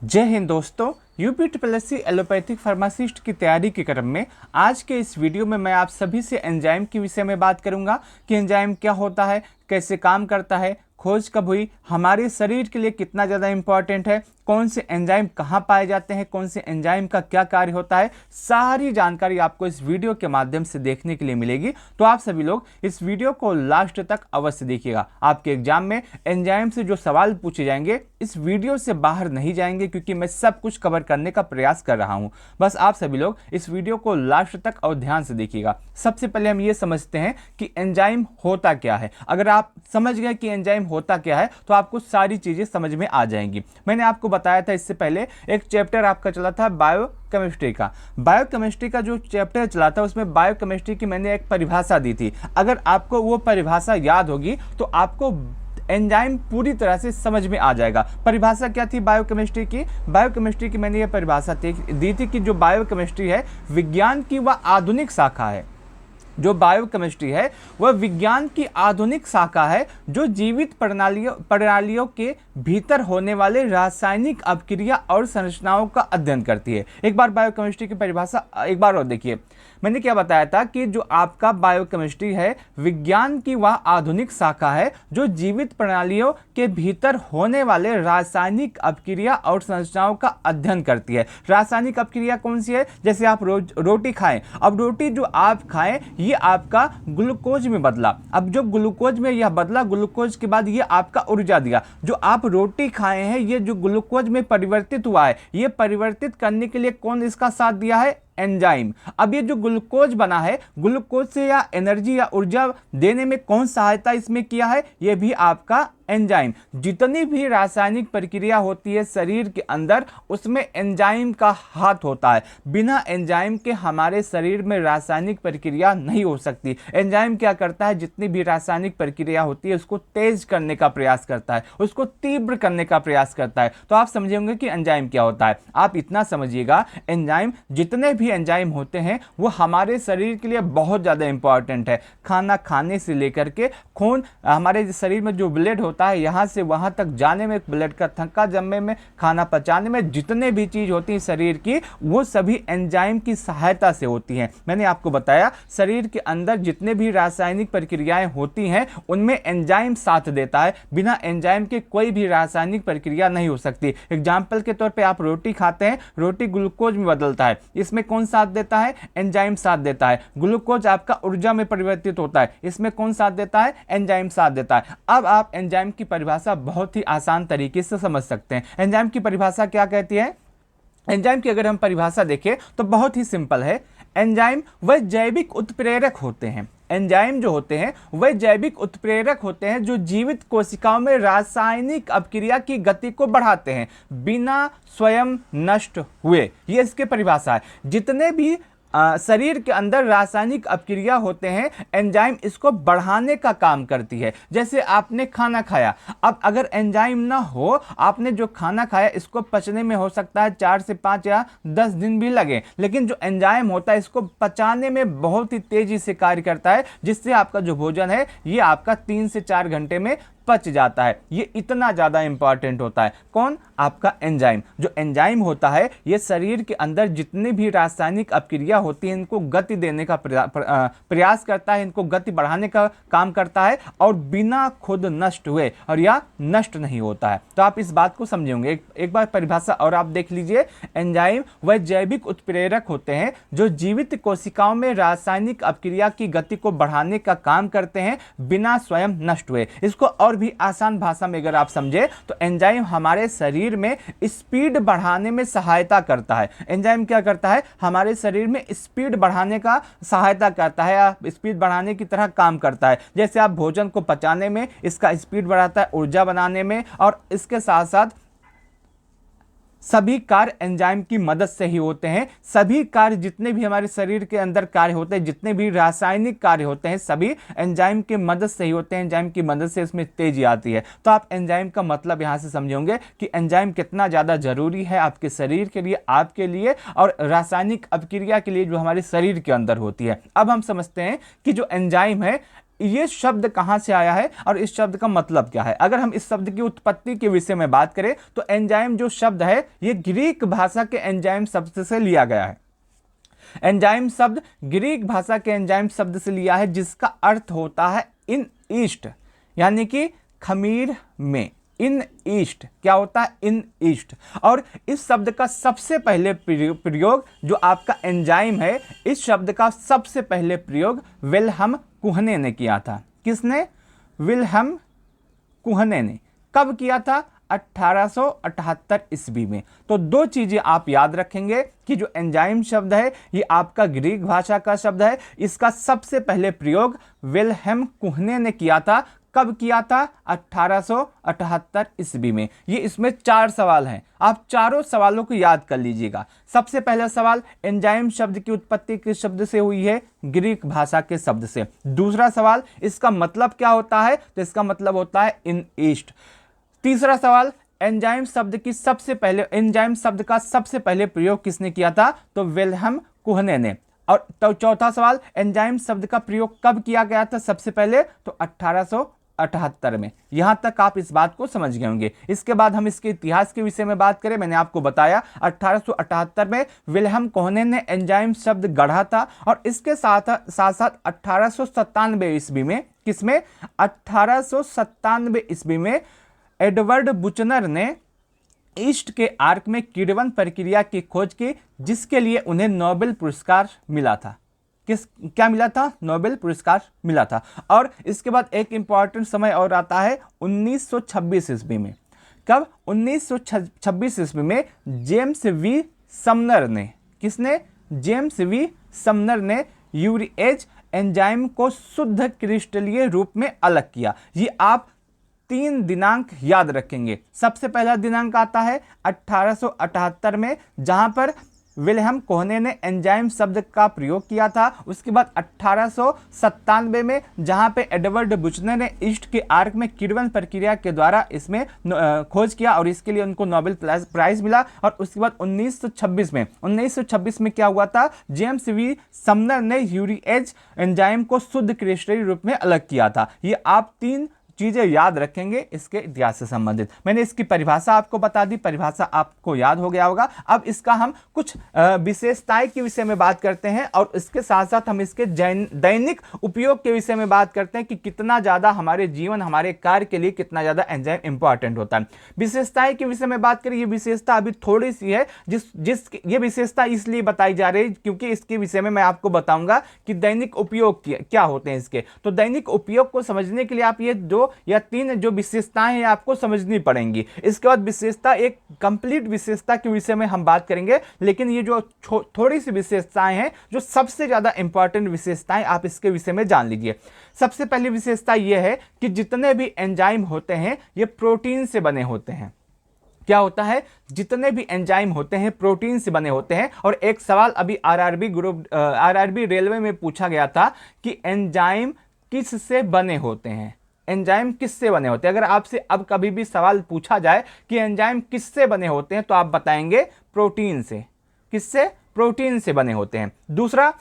जय हिंद दोस्तों। यूपीट्रिपलएससी allopathic pharmacist की तैयारी के क्रम में आज के इस वीडियो में मैं आप सभी से एंजाइम के विषय में बात करूंगा कि एंजाइम क्या होता है, कैसे काम करता है, खोज कब हुई, हमारे शरीर के लिए कितना ज़्यादा इंपॉर्टेंट है, कौन से एंजाइम कहाँ पाए जाते हैं, कौन से एंजाइम का क्या कार्य होता है, सारी जानकारी आपको इस वीडियो के माध्यम से देखने के लिए मिलेगी। तो आप सभी लोग इस वीडियो को लास्ट तक अवश्य देखिएगा। आपके एग्जाम में एंजाइम से जो सवाल पूछे जाएंगे इस वीडियो से बाहर नहीं जाएंगे, क्योंकि मैं सब कुछ कवर करने का प्रयास कर रहा हूं। बस आप सभी लोग इस वीडियो को लास्ट तक और ध्यान से देखिएगा। सबसे पहले हम ये समझते हैं कि एंजाइम होता क्या है। अगर आप समझ गए कि एंजाइम होता क्या है तो आपको सारी चीजें समझ में आ जाएंगी। मैंने आपको बताया था इससे पहले एक चैप्टर आपका चला था बायोकेमिस्ट्री का। बायोकेमिस्ट्री का जो चैप्टर चला था उसमें बायोकेमिस्ट्री की मैंने एक परिभाषा दी थी। अगर आपको वो परिभाषा याद होगी तो आपको एंजाइम पूरी तरह से समझ में आ जाएगा। परिभाषा क्या थी बायोकेमिस्ट्री की? बायोकेमिस्ट्री की मैंने ये परिभाषा दी थी कि जो बायोकेमिस्ट्री है विज्ञान की वह आधुनिक शाखा है। जो बायोकेमिस्ट्री है वह विज्ञान की आधुनिक शाखा है जो जीवित प्रणालियों के भीतर होने वाले रासायनिक अभिक्रिया और संरचनाओं का अध्ययन करती है। एक बार बायोकेमिस्ट्री की परिभाषा एक बार और देखिए। मैंने क्या बताया था कि जो आपका बायोकेमिस्ट्री है विज्ञान की वह आधुनिक शाखा है जो जीवित प्रणालियों के भीतर होने वाले रासायनिक अभिक्रिया और संरचनाओं का अध्ययन करती है। रासायनिक अभिक्रिया कौन सी है? जैसे आप रोटी खाएं, अब रोटी जो आप खाएं ये आपका ग्लूकोज में बदला। अब जब ग्लूकोज में यह बदला, ग्लूकोज के बाद ये आपका ऊर्जा दिया। जो आप रोटी खाए हैं ये जो ग्लूकोज में परिवर्तित हुआ है, ये परिवर्तित करने के लिए कौन इसका साथ दिया है? एंजाइम। अब ये जो ग्लूकोज बना है, ग्लूकोज से या एनर्जी या ऊर्जा देने में कौन सहायता इसमें किया है? ये भी आपका एंजाइम। जितनी भी रासायनिक प्रक्रिया होती है शरीर के अंदर उसमें एंजाइम का हाथ होता है। बिना एंजाइम के हमारे शरीर में रासायनिक प्रक्रिया नहीं हो सकती। एंजाइम क्या करता है? जितनी भी रासायनिक प्रक्रिया होती है उसको तेज करने का प्रयास करता है, उसको तीव्र करने का प्रयास करता है। तो आप समझेंगे कि एंजाइम क्या होता है। आप इतना समझिएगा, एंजाइम जितने भी एंजाइम होते हैं वो हमारे शरीर के लिए बहुत ज़्यादा इंपॉर्टेंट है। खाना खाने से लेकर के खून, हमारे शरीर में जो ब्लड होता है यहां से वहां तक जाने में, ब्लड का थक्का जमने में, खाना पचाने में, जितने भी चीज होती है शरीर की वो सभी एंजाइम की सहायता से होती हैं। मैंने आपको बताया शरीर के अंदर जितने भी रासायनिक प्रक्रियाएं होती हैं उनमें एंजाइम साथ देता है। बिना एंजाइम के कोई भी रासायनिक प्रक्रिया नहीं हो सकती। एग्जाम्पल के तौर पर आप रोटी खाते हैं, रोटी ग्लूकोज में बदलता है, इसमें कौन साथ देता है? एंजाइम साथ देता है। ग्लूकोज आपका ऊर्जा में परिवर्तित होता है, इसमें कौन साथ देता है? एंजाइम साथ देता है। अब आप एंजाइम की परिभाषा बहुत ही आसान तरीके से समझ सकते हैं। एंजाइम की परिभाषा क्या कहती है? एंजाइम की अगर हम परिभाषा देखें तो बहुत ही सिंपल है। एंजाइम वह जैविक उत्प्रेरक होते हैं। एंजाइम जो होते हैं वह जैविक उत्प्रेरक होते हैं जो जीवित कोशिकाओं में रासायनिक अभिक्रिया की गति को बढ़ाते हैं बिना स्वयं नष्ट हुए। ये इसके परिभाषा है। जितने भी शरीर के अंदर रासायनिक अभिक्रिया होते हैं एंजाइम इसको बढ़ाने का काम करती है। जैसे आपने खाना खाया, अब अगर एंजाइम ना हो, आपने जो खाना खाया इसको पचने में हो सकता है 4 से 5 या 10 दिन भी लगे, लेकिन जो एंजाइम होता है इसको पचाने में बहुत ही तेजी से कार्य करता है, जिससे आपका जो भोजन है ये आपका 3 से 4 घंटे में पच जाता है। ये इतना ज़्यादा इंपॉर्टेंट होता है। कौन? आपका एंजाइम। जो एंजाइम होता है ये शरीर के अंदर जितनी भी रासायनिक अभिक्रिया होती है इनको गति देने का प्रयास करता है, इनको गति बढ़ाने का काम करता है और बिना खुद नष्ट हुए, और या नष्ट नहीं होता है। तो आप इस बात को समझेंगे। एक बार परिभाषा और आप देख लीजिए। एंजाइम वह जैविक उत्प्रेरक होते हैं जो जीवित कोशिकाओं में रासायनिक अभिक्रिया की गति को बढ़ाने का काम करते हैं बिना स्वयं नष्ट हुए। इसको और भी आसान भाषा में अगर आप समझे तो एंजाइम हमारे शरीर में स्पीड बढ़ाने में सहायता करता है। एंजाइम क्या करता है? हमारे शरीर में स्पीड बढ़ाने का सहायता करता है या स्पीड बढ़ाने की तरह काम करता है। जैसे आप भोजन को पचाने में इसका स्पीड बढ़ाता है, ऊर्जा बनाने में, और इसके साथ साथ सभी कार्य एंजाइम की मदद से ही होते हैं। सभी कार्य जितने भी हमारे शरीर के अंदर कार्य होते हैं, जितने भी रासायनिक कार्य होते हैं सभी एंजाइम की मदद से ही होते हैं। एंजाइम की मदद से इसमें तेजी आती है। तो आप एंजाइम का मतलब यहां से समझोगे कि एंजाइम कितना ज़्यादा जरूरी है आपके शरीर के लिए, आपके लिए, और रासायनिक अभिक्रिया के लिए जो हमारे शरीर के अंदर होती है। अब हम समझते हैं कि जो एंजाइम है ये शब्द कहाँ से आया है और इस शब्द का मतलब क्या है। अगर हम इस शब्द की उत्पत्ति के विषय में बात करें तो एंजाइम जो शब्द है ये ग्रीक भाषा के एंजाइम शब्द से लिया गया है। एंजाइम शब्द ग्रीक भाषा के एंजाइम शब्द से लिया है, जिसका अर्थ होता है इन ईस्ट, यानी कि खमीर में। इन ईस्ट क्या होता है, इन ईस्ट। और इस शब्द का सबसे पहले प्रयोग जो आपका एंजाइम है, इस शब्द का सबसे पहले प्रयोग विल्हम कुहने ने किया था। किसने? विल्हम कुहने ने। कब किया था? 1878 ईस्वी में। तो दो चीजें आप याद रखेंगे कि जो एंजाइम शब्द है ये आपका ग्रीक भाषा का शब्द है, इसका सबसे पहले प्रयोग विल्हेम कुहने ने किया था। कब किया था? 1878 ईस्वी में। ये इसमें 4 सवाल हैं, आप चारों सवालों को याद कर लीजिएगा। सबसे पहला सवाल, एंजाइम शब्द की उत्पत्ति किस शब्द से हुई है? ग्रीक भाषा के शब्द से। दूसरा सवाल, इसका मतलब क्या होता है? तो इसका मतलब होता है इन ईस्ट। तीसरा सवाल, एंजाइम शब्द का सबसे पहले प्रयोग किसने किया था? तो विल्हेम कुहने ने। और तो चौथा सवाल, एंजाइम शब्द का प्रयोग कब किया गया था सबसे पहले? तो 1878 में। यहां तक आप इस बात को समझ गए होंगे। इसके बाद हम इसके इतिहास के विषय में बात करें, मैंने आपको बताया 1878 में विल्हेम कुहने ने एंजाइम शब्द गढ़ा था। और इसके साथ साथ 1897 ईस्वी में, किसमें? 1897 ईस्वी में एडवर्ड बुचनर ने ईस्ट के आर्क में किण्वन प्रक्रिया की खोज की, जिसके लिए उन्हें नोबेल पुरस्कार मिला था। क्या मिला था? नोबेल पुरस्कार मिला था। और इसके बाद एक इंपॉर्टेंट समय और आता है 1926 ईस्वी में। कब? 1926 ईस्वी में जेम्स वी समनर ने, किसने? जेम्स वी समनर ने यूरिएज एंजाइम को शुद्ध क्रिस्टलीय रूप में अलग किया। ये आप 3 दिनांक याद रखेंगे। सबसे पहला दिनांक आता है 1878 में, जहां पर विल्हेम कुहने ने एंजाइम शब्द का प्रयोग किया था। उसके बाद 1897 में, जहां पे एडवर्ड बुचनर ने ईस्ट के आर्क में किण्वन प्रक्रिया के द्वारा इसमें खोज किया और इसके लिए उनको नोबेल प्राइज मिला। और उसके बाद 1926 में क्या हुआ था? जेम्स वी समनर ने यूरिएज एंजाइम को शुद्ध क्रिस्टलीय रूप में अलग किया था। ये आप 3 चीजें याद रखेंगे इसके इतिहास से संबंधित। मैंने इसकी परिभाषा आपको बता दी, परिभाषा आपको याद हो गया होगा। अब इसका हम कुछ विशेषताएं के विषय में बात करते हैं और इसके साथ साथ हम इसके दैनिक उपयोग के विषय में बात करते हैं कि कितना ज्यादा हमारे जीवन, हमारे कार्य के लिए कितना ज्यादा एंजाइम इंपॉर्टेंट होता है। विशेषताएं के विषय में बात करें, ये विशेषता अभी थोड़ी सी है, ये विशेषता इसलिए बताई जा रही है क्योंकि इसके विषय में मैं आपको बताऊंगा कि दैनिक उपयोग क्या होते हैं इसके। तो दैनिक उपयोग को समझने के लिए आप ये 2 या 3 जो विशेषताएं हैं आपको समझनी पड़ेंगी। इसके बाद विशेषता, एक कंप्लीट विशेषता के विषय में हम बात करेंगे, लेकिन ये जो थोड़ी सी विशेषताएं हैं, जो सबसे ज्यादा इंपॉर्टेंट विशेषताएं, आप इसके विषय में जान लीजिए। सबसे पहली विशेषता यह है कि जितने भी एंजाइम होते हैं ये प्रोटीन से बने होते हैं। क्या होता है? जितने भी एंजाइम होते हैं प्रोटीन से बने होते हैं। और एक सवाल अभी आरआरबी रेलवे में पूछा गया था कि एंजाइम किससे बने होते हैं? एंजाइम किससे बने होते हैं? अगर आपसे अब कभी भी सवाल पूछा जाए कि एंजाइम किससे बने होते हैं तो आप बताएंगे प्रोटीन से। किससे? प्रोटीन से बने होते हैं। दूसरा,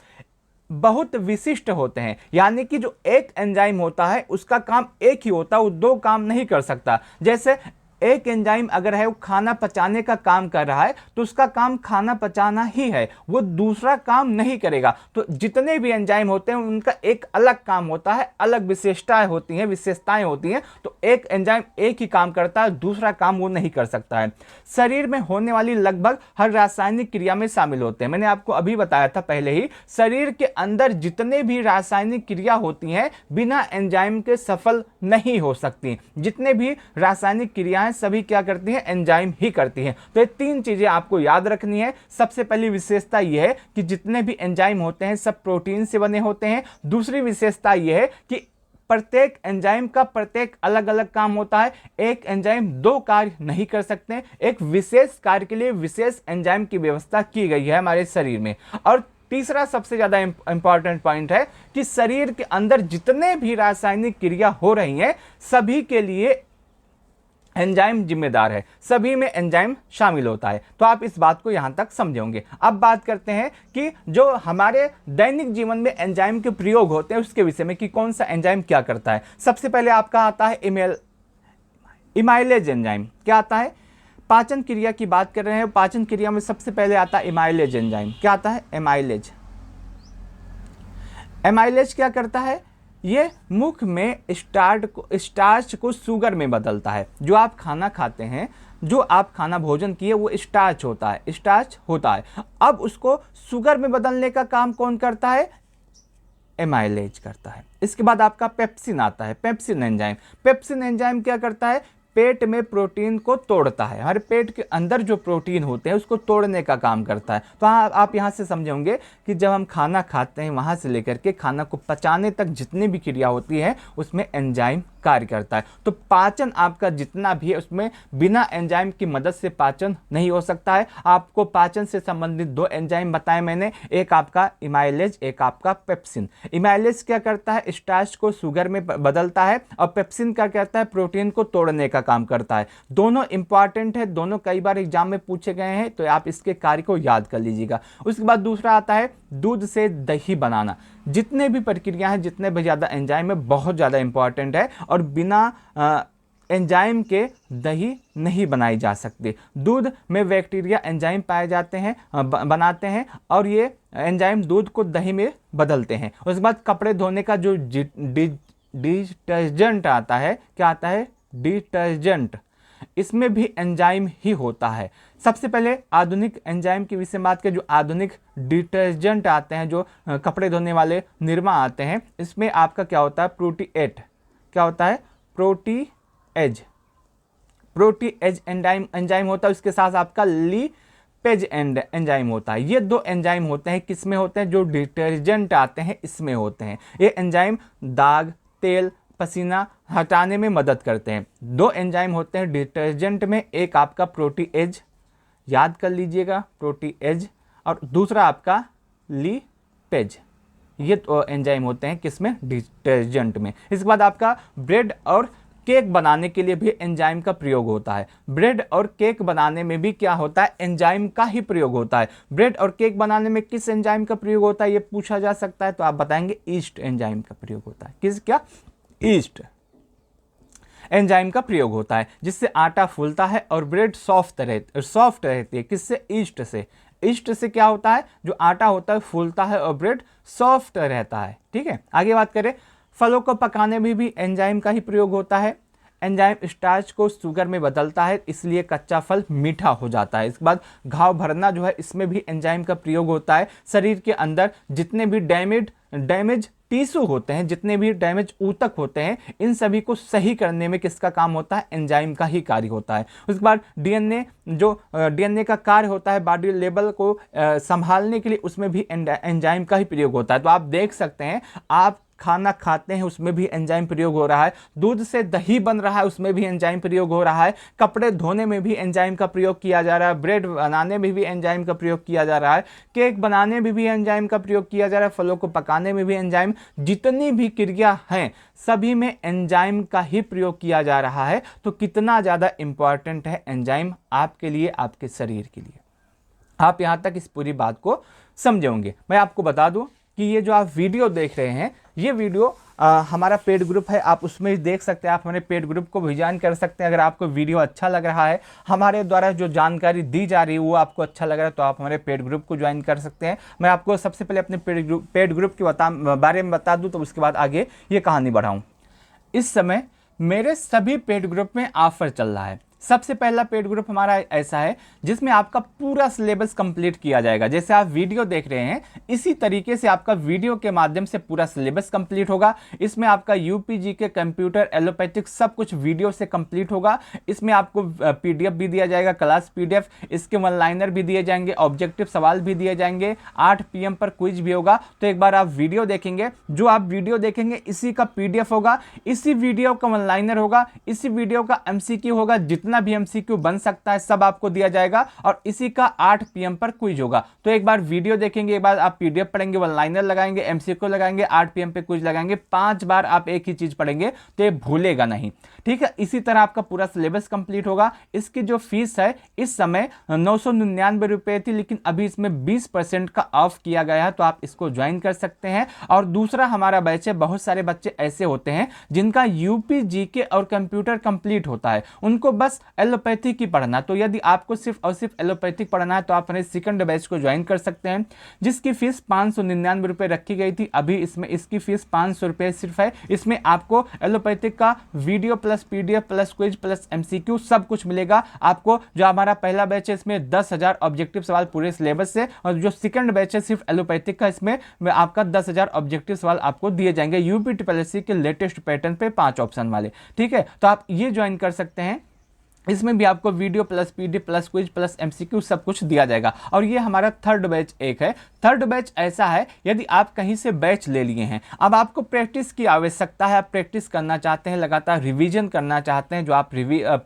बहुत विशिष्ट होते हैं, यानी कि जो एक एंजाइम होता है उसका काम एक ही होता है, वो 2 काम नहीं कर सकता। जैसे एक एंजाइम अगर है वो खाना पचाने का काम कर रहा है तो उसका काम खाना पचाना ही है, वो दूसरा काम नहीं करेगा। तो जितने भी एंजाइम होते हैं उनका एक अलग काम होता है, अलग विशेषताएं होती हैं। तो एक एंजाइम एक ही काम करता है, दूसरा काम वो नहीं कर सकता है। शरीर में होने वाली लगभग हर रासायनिक क्रिया में शामिल होते हैं। मैंने आपको अभी बताया था पहले ही, शरीर के अंदर जितने भी रासायनिक क्रिया होती हैं बिना एंजाइम के सफल नहीं हो सकती। जितने भी रासायनिक क्रियाएं सभी क्या करती हैं? एंजाइम ही करती हैं। तो ये 3 चीजें आपको याद रखनी है। सबसे पहली विशेषता यह है कि जितने भी एंजाइम होते हैं सब प्रोटीन से बने होते हैं। दूसरी विशेषता यह है कि प्रत्येक एंजाइम का प्रत्येक अलग अलग काम होता है। एक एंजाइम 2 कार्य नहीं कर सकते। एक विशेष कार्य के लिए विशेष एंजाइम की व्यवस्था की गई है हमारे शरीर में। और तीसरा सबसे ज्यादा इंपॉर्टेंट पॉइंट है कि शरीर के अंदर जितने भी रासायनिक क्रिया हो रही हैं सभी के लिए एंजाइम जिम्मेदार है, सभी में एंजाइम शामिल होता है। तो आप इस बात को यहाँ तक समझोगे। अब बात करते हैं कि जो हमारे दैनिक जीवन में एंजाइम के प्रयोग होते हैं उसके विषय में, कि कौन सा एंजाइम क्या करता है। सबसे पहले आपका आता है इमाइलेज एंजाइम। क्या आता है? पाचन क्रिया की बात कर रहे हैं, पाचन क्रिया में सबसे पहले आता है इमाइलेज एंजाइम। क्या आता है? एमाइलेज। एमाइलेज क्या करता है? ये मुख में स्टार्च को शुगर में बदलता है। जो आप खाना खाते हैं, जो आप खाना भोजन किए, वो स्टार्च होता है। अब उसको शुगर में बदलने का काम कौन करता है? एमाइलेज करता है। इसके बाद आपका पेप्सिन आता है, पेप्सिन एंजाइम। पेप्सिन एंजाइम क्या करता है? पेट में प्रोटीन को तोड़ता है। हमारे पेट के अंदर जो प्रोटीन होते हैं उसको तोड़ने का काम करता है। तो आप यहाँ से समझोगे कि जब हम खाना खाते हैं वहाँ से लेकर के खाना को पचाने तक जितनी भी क्रिया होती है उसमें एंजाइम कार्य करता है। तो पाचन आपका जितना भी है उसमें बिना एंजाइम की मदद से पाचन नहीं हो सकता है। आपको पाचन से संबंधित दो एंजाइम बताए मैंने, एक आपका इमाइलेज, एक आपका पेप्सिन। इमाइलेज क्या करता है? स्टार्च को शुगर में बदलता है, और पेप्सिन क्या करता है? प्रोटीन को तोड़ने का काम करता है। दोनों इंपॉर्टेंट है, दोनों कई बार एग्जाम में पूछे गए हैं, तो आप इसके कार्य को याद कर लीजिएगा। उसके बाद दूसरा आता है दूध से दही बनाना। जितने भी प्रक्रिया हैं, जितने भी ज़्यादा एंजाइम है, बहुत ज़्यादा इंपॉर्टेंट है, और बिना एंजाइम के दही नहीं बनाई जा सकती। दूध में बैक्टीरिया एंजाइम पाए जाते हैं, बनाते हैं, और ये एंजाइम दूध को दही में बदलते हैं। उसके बाद कपड़े धोने का जो डिटर्जेंट आता है, क्या आता है? डिटर्जेंट। इसमें भी एंजाइम ही होता है। सबसे पहले आधुनिक एंजाइम के विषय में बात करें। जो आधुनिक डिटर्जेंट आते हैं, जो कपड़े धोने वाले निरमा आते हैं, इसमें आपका क्या होता है? प्रोटीएट। क्या होता है? प्रोटीएज एंजाइम होता है। उसके साथ आपका लीपेज एंजाइम होता है। ये दो एंजाइम होते हैं, किसमें होते हैं? जो डिटर्जेंट आते हैं इसमें होते हैं। ये एंजाइम दाग, तेल, पसीना हटाने में मदद करते हैं। दो एंजाइम होते हैं डिटर्जेंट में, एक आपका प्रोटीएज, याद कर लीजिएगा, प्रोटीएज, और दूसरा आपका लीपेज। ये तो एंजाइम होते हैं किसमें? डिटर्जेंट में। इसके बाद आपका ब्रेड और केक बनाने के लिए भी एंजाइम का प्रयोग होता है। ब्रेड और केक बनाने में भी क्या होता है? एंजाइम का ही प्रयोग होता है। ब्रेड और केक बनाने में किस एंजाइम का प्रयोग होता है ये पूछा जा सकता है, तो आप बताएंगे ईस्ट एंजाइम का प्रयोग होता है। किस? क्या? ईस्ट एंजाइम का प्रयोग होता है, जिससे आटा फूलता है और ब्रेड सॉफ्ट रहती है। किससे? ईस्ट से। ईस्ट से क्या होता है? जो आटा होता है फूलता है और ब्रेड सॉफ्ट रहता है। ठीक है, आगे बात करें। फलों को पकाने में भी एंजाइम का ही प्रयोग होता है। एंजाइम स्टार्च को शुगर में बदलता है, इसलिए कच्चा फल मीठा हो जाता है। इसके बाद घाव भरना जो है, इसमें भी एंजाइम का प्रयोग होता है। शरीर के अंदर जितने भी डैमेज टिश्यू होते हैं, जितने भी डैमेज ऊतक होते हैं, इन सभी को सही करने में किसका काम होता है? एंजाइम का ही कार्य होता है। उसके बाद डीएनए का कार्य होता है बॉडी लेवल को संभालने के लिए, उसमें भी एंजाइम का ही प्रयोग होता है। तो आप देख सकते हैं, आप खाना खाते हैं उसमें भी एंजाइम प्रयोग हो रहा है, दूध से दही बन रहा है उसमें भी एंजाइम प्रयोग हो रहा है, कपड़े धोने में भी एंजाइम का प्रयोग किया जा रहा है, ब्रेड बनाने में भी एंजाइम का प्रयोग किया जा रहा है, केक बनाने में भी एंजाइम का प्रयोग किया जा रहा है, फलों को पकाने में भी एंजाइम, जितनी भी क्रिया हैं सभी में एंजाइम का ही प्रयोग किया जा रहा है। तो कितना ज़्यादा इंपॉर्टेंट है एंजाइम आपके लिए, आपके शरीर के लिए। आप यहाँ तक इस पूरी बात को समझे होंगे। मैं आपको बता दूं कि ये जो आप वीडियो देख रहे हैं, ये वीडियो हमारा पेड ग्रुप है, आप उसमें देख सकते हैं। आप हमारे पेड ग्रुप को भी ज्वाइन कर सकते हैं। अगर आपको वीडियो अच्छा लग रहा है, हमारे द्वारा जो जानकारी दी जा रही है वो आपको अच्छा लग रहा है, तो आप हमारे पेड ग्रुप को ज्वाइन कर सकते हैं। मैं आपको सबसे पहले अपने पेड ग्रुप के बारे में बता दूं, तो उसके बाद आगे ये कहानी बढ़ाऊँ। इस समय मेरे सभी पेड ग्रुप में ऑफर चल रहा है। सबसे पहला पेड ग्रुप हमारा ऐसा है जिसमें आपका पूरा सिलेबस कंप्लीट किया जाएगा। जैसे आप वीडियो देख रहे हैं, इसी तरीके से आपका वीडियो के माध्यम से पूरा सिलेबस कंप्लीट होगा। इसमें आपका यूपीजी के कंप्यूटर, एलोपैथिक सब कुछ वीडियो से कंप्लीट होगा। इसमें आपको पीडीएफ भी दिया जाएगा, क्लास पीडीएफ, इसके वन लाइनर भी दिए जाएंगे, ऑब्जेक्टिव सवाल भी दिए जाएंगे, 8 PM पर क्विज भी होगा। तो एक बार आप वीडियो देखेंगे, जो आप वीडियो देखेंगे इसी का पीडीएफ होगा, इसी वीडियो का वन लाइनर होगा, इसी वीडियो का एमसीक्यू होगा। जितना जितना भी एमसीक्यू बन सकता है सब आपको दिया जाएगा और इसी का 8 PM पर क्विज होगा। तो एक बार वीडियो देखेंगे, एक बार आप पीडीएफ पढ़ेंगे, वन लाइनर लगाएंगे, एमसीक्यू लगाएंगे, 8 PM पे क्विज लगाएंगे, 5 बार आप एक ही चीज पढ़ेंगे तो ये भूलेगा नहीं। ठीक है, इसी तरह आपका पूरा सिलेबस कंप्लीट होगा। इसकी जो फीस है इस समय 999 रुपए थी, लेकिन अभी इसमें 20% का ऑफ किया गया है, तो आप इसको ज्वाइन कर सकते हैं। और दूसरा हमारा बैच है, बहुत सारे बच्चे ऐसे होते हैं जिनका यूपी जीके और कंप्यूटर कंप्लीट होता है, उनको बस एलोपैथिक ही पढ़ना। तो यदि आपको सिर्फ और सिर्फ एलोपैथिक पढ़ना है तो आप अपने सेकंड बैच को ज्वाइन कर सकते हैं, जिसकी फीस 599 रुपए रखी गई थी। अभी इसमें इसकी फीस 500 रुपए सिर्फ है। इसमें आपको एलोपैथिक का video plus PDF plus quiz plus MCQ सब कुछ मिलेगा आपको। जो हमारा पहला बैच है इसमें 10,000 ऑब्जेक्टिव सवाल पूरे सिलेबस से, और जो सेकंड बैच है सिर्फ एलोपैथिक का, इसमें आपका 10,000 ऑब्जेक्टिव सवाल आपको दिए जाएंगे यूपी ट्रिपल के लेटेस्ट पैटर्न पे 5 ऑप्शन वाले। ठीक है, तो आप ये ज्वाइन कर सकते हैं। इसमें भी आपको video plus PDF plus quiz plus MCQ सब कुछ दिया जाएगा। और ये हमारा थर्ड बैच एक है। थर्ड बैच ऐसा है, यदि आप कहीं से बैच ले लिए हैं, अब आपको प्रैक्टिस की आवश्यकता है, आप प्रैक्टिस करना चाहते हैं, लगातार रिवीजन करना चाहते हैं, जो आप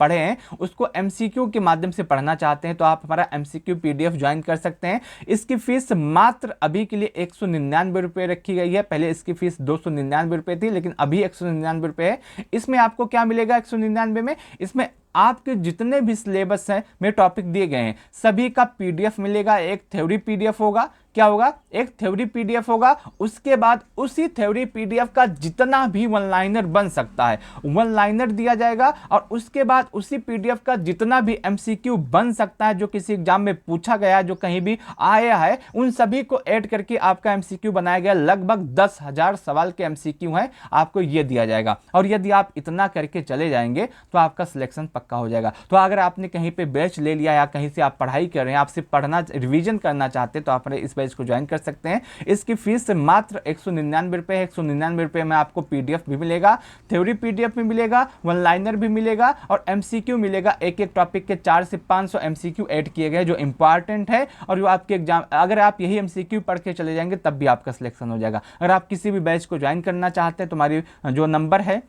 पढ़े हैं उसको एमसीक्यू के माध्यम से पढ़ना चाहते हैं, तो आप हमारा एमसीक्यू पीडीएफ ज्वाइन कर सकते हैं। इसकी फीस मात्र अभी के लिए 199 रुपये रखी गई है। पहले इसकी फीस 299 रुपये थी, लेकिन अभी 199 रुपये है। इसमें आपको क्या मिलेगा 199 में? इसमें आपके जितने भी सिलेबस हैं में टॉपिक दिए गए हैं सभी का पीडीएफ मिलेगा। एक थ्योरी पीडीएफ होगा, क्या होगा, एक थ्योरी पीडीएफ होगा। उसके बाद उसी थ्योरी पीडीएफ का जितना भी वन लाइनर बन सकता है वन लाइनर दिया जाएगा, और उसके बाद उसी पीडीएफ का जितना भी एमसीक्यू बन सकता है जो किसी एग्जाम में पूछा गया, जो कहीं भी आया है, उन सभी को ऐड करके आपका एमसीक्यू बनाया गया। लगभग 10,000 सवाल के एमसीक्यू हैं, आपको यह दिया जाएगा। और यदि आप इतना करके चले जाएंगे तो आपका सिलेक्शन पक्का हो जाएगा। तो अगर आपने कहीं पे बैच ले लिया या कहीं से आप पढ़ाई कर रहे हैं, आपसे पढ़ना रिवीजन करना चाहते हैं, तो आप इस बैच को ज्वाइन कर सकते हैं। इसकी फीस मात्र 199 रुपए है। 199 रुपए में आपको पीडीएफ भी मिलेगा, थ्योरी पीडीएफ भी मिलेगा, वन लाइनर भी मिलेगा और एमसीक्यू मिलेगा। एक एक टॉपिक के 400 से 500 एमसीक्यू ऐड किए गए जो इंपॉर्टेंट है, और जो आपके एग्जाम, अगर आप यही एमसीक्यू पढ़ के चले जाएंगे तब भी आपका सिलेक्शन हो जाएगा। अगर आप किसी भी बैच को ज्वाइन करना चाहते हैं तो हमारी जो नंबर है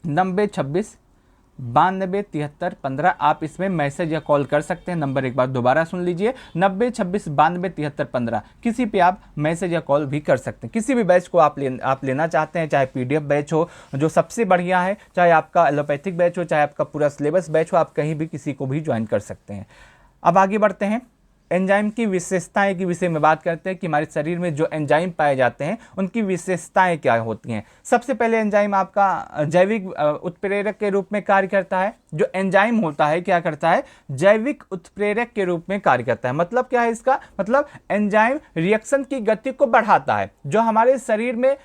9026 92 73 15, आप इसमें मैसेज या कॉल कर सकते हैं। नंबर एक बार दोबारा सुन लीजिए, 9026 92 73 15। किसी पे आप मैसेज या कॉल भी कर सकते हैं। किसी भी बैच को आप लेना चाहते हैं, चाहे पीडीएफ बैच हो जो सबसे बढ़िया है, चाहे आपका एलोपैथिक बैच हो, चाहे आपका पूरा सिलेबस बैच हो, आप कहीं भी किसी को भी ज्वाइन कर सकते हैं। अब आगे बढ़ते हैं, एंजाइम की विशेषताएं के विषय में बात करते हैं कि हमारे शरीर में जो एंजाइम पाए जाते हैं उनकी विशेषताएं क्या होती हैं। सबसे पहले एंजाइम आपका जैविक उत्प्रेरक के रूप में कार्य करता है। जो एंजाइम होता है क्या करता है, जैविक उत्प्रेरक के रूप में कार्य करता है। मतलब क्या है इसका, मतलब एंजाइम रिएक्शन की गति को बढ़ाता है। जो हमारे शरीर में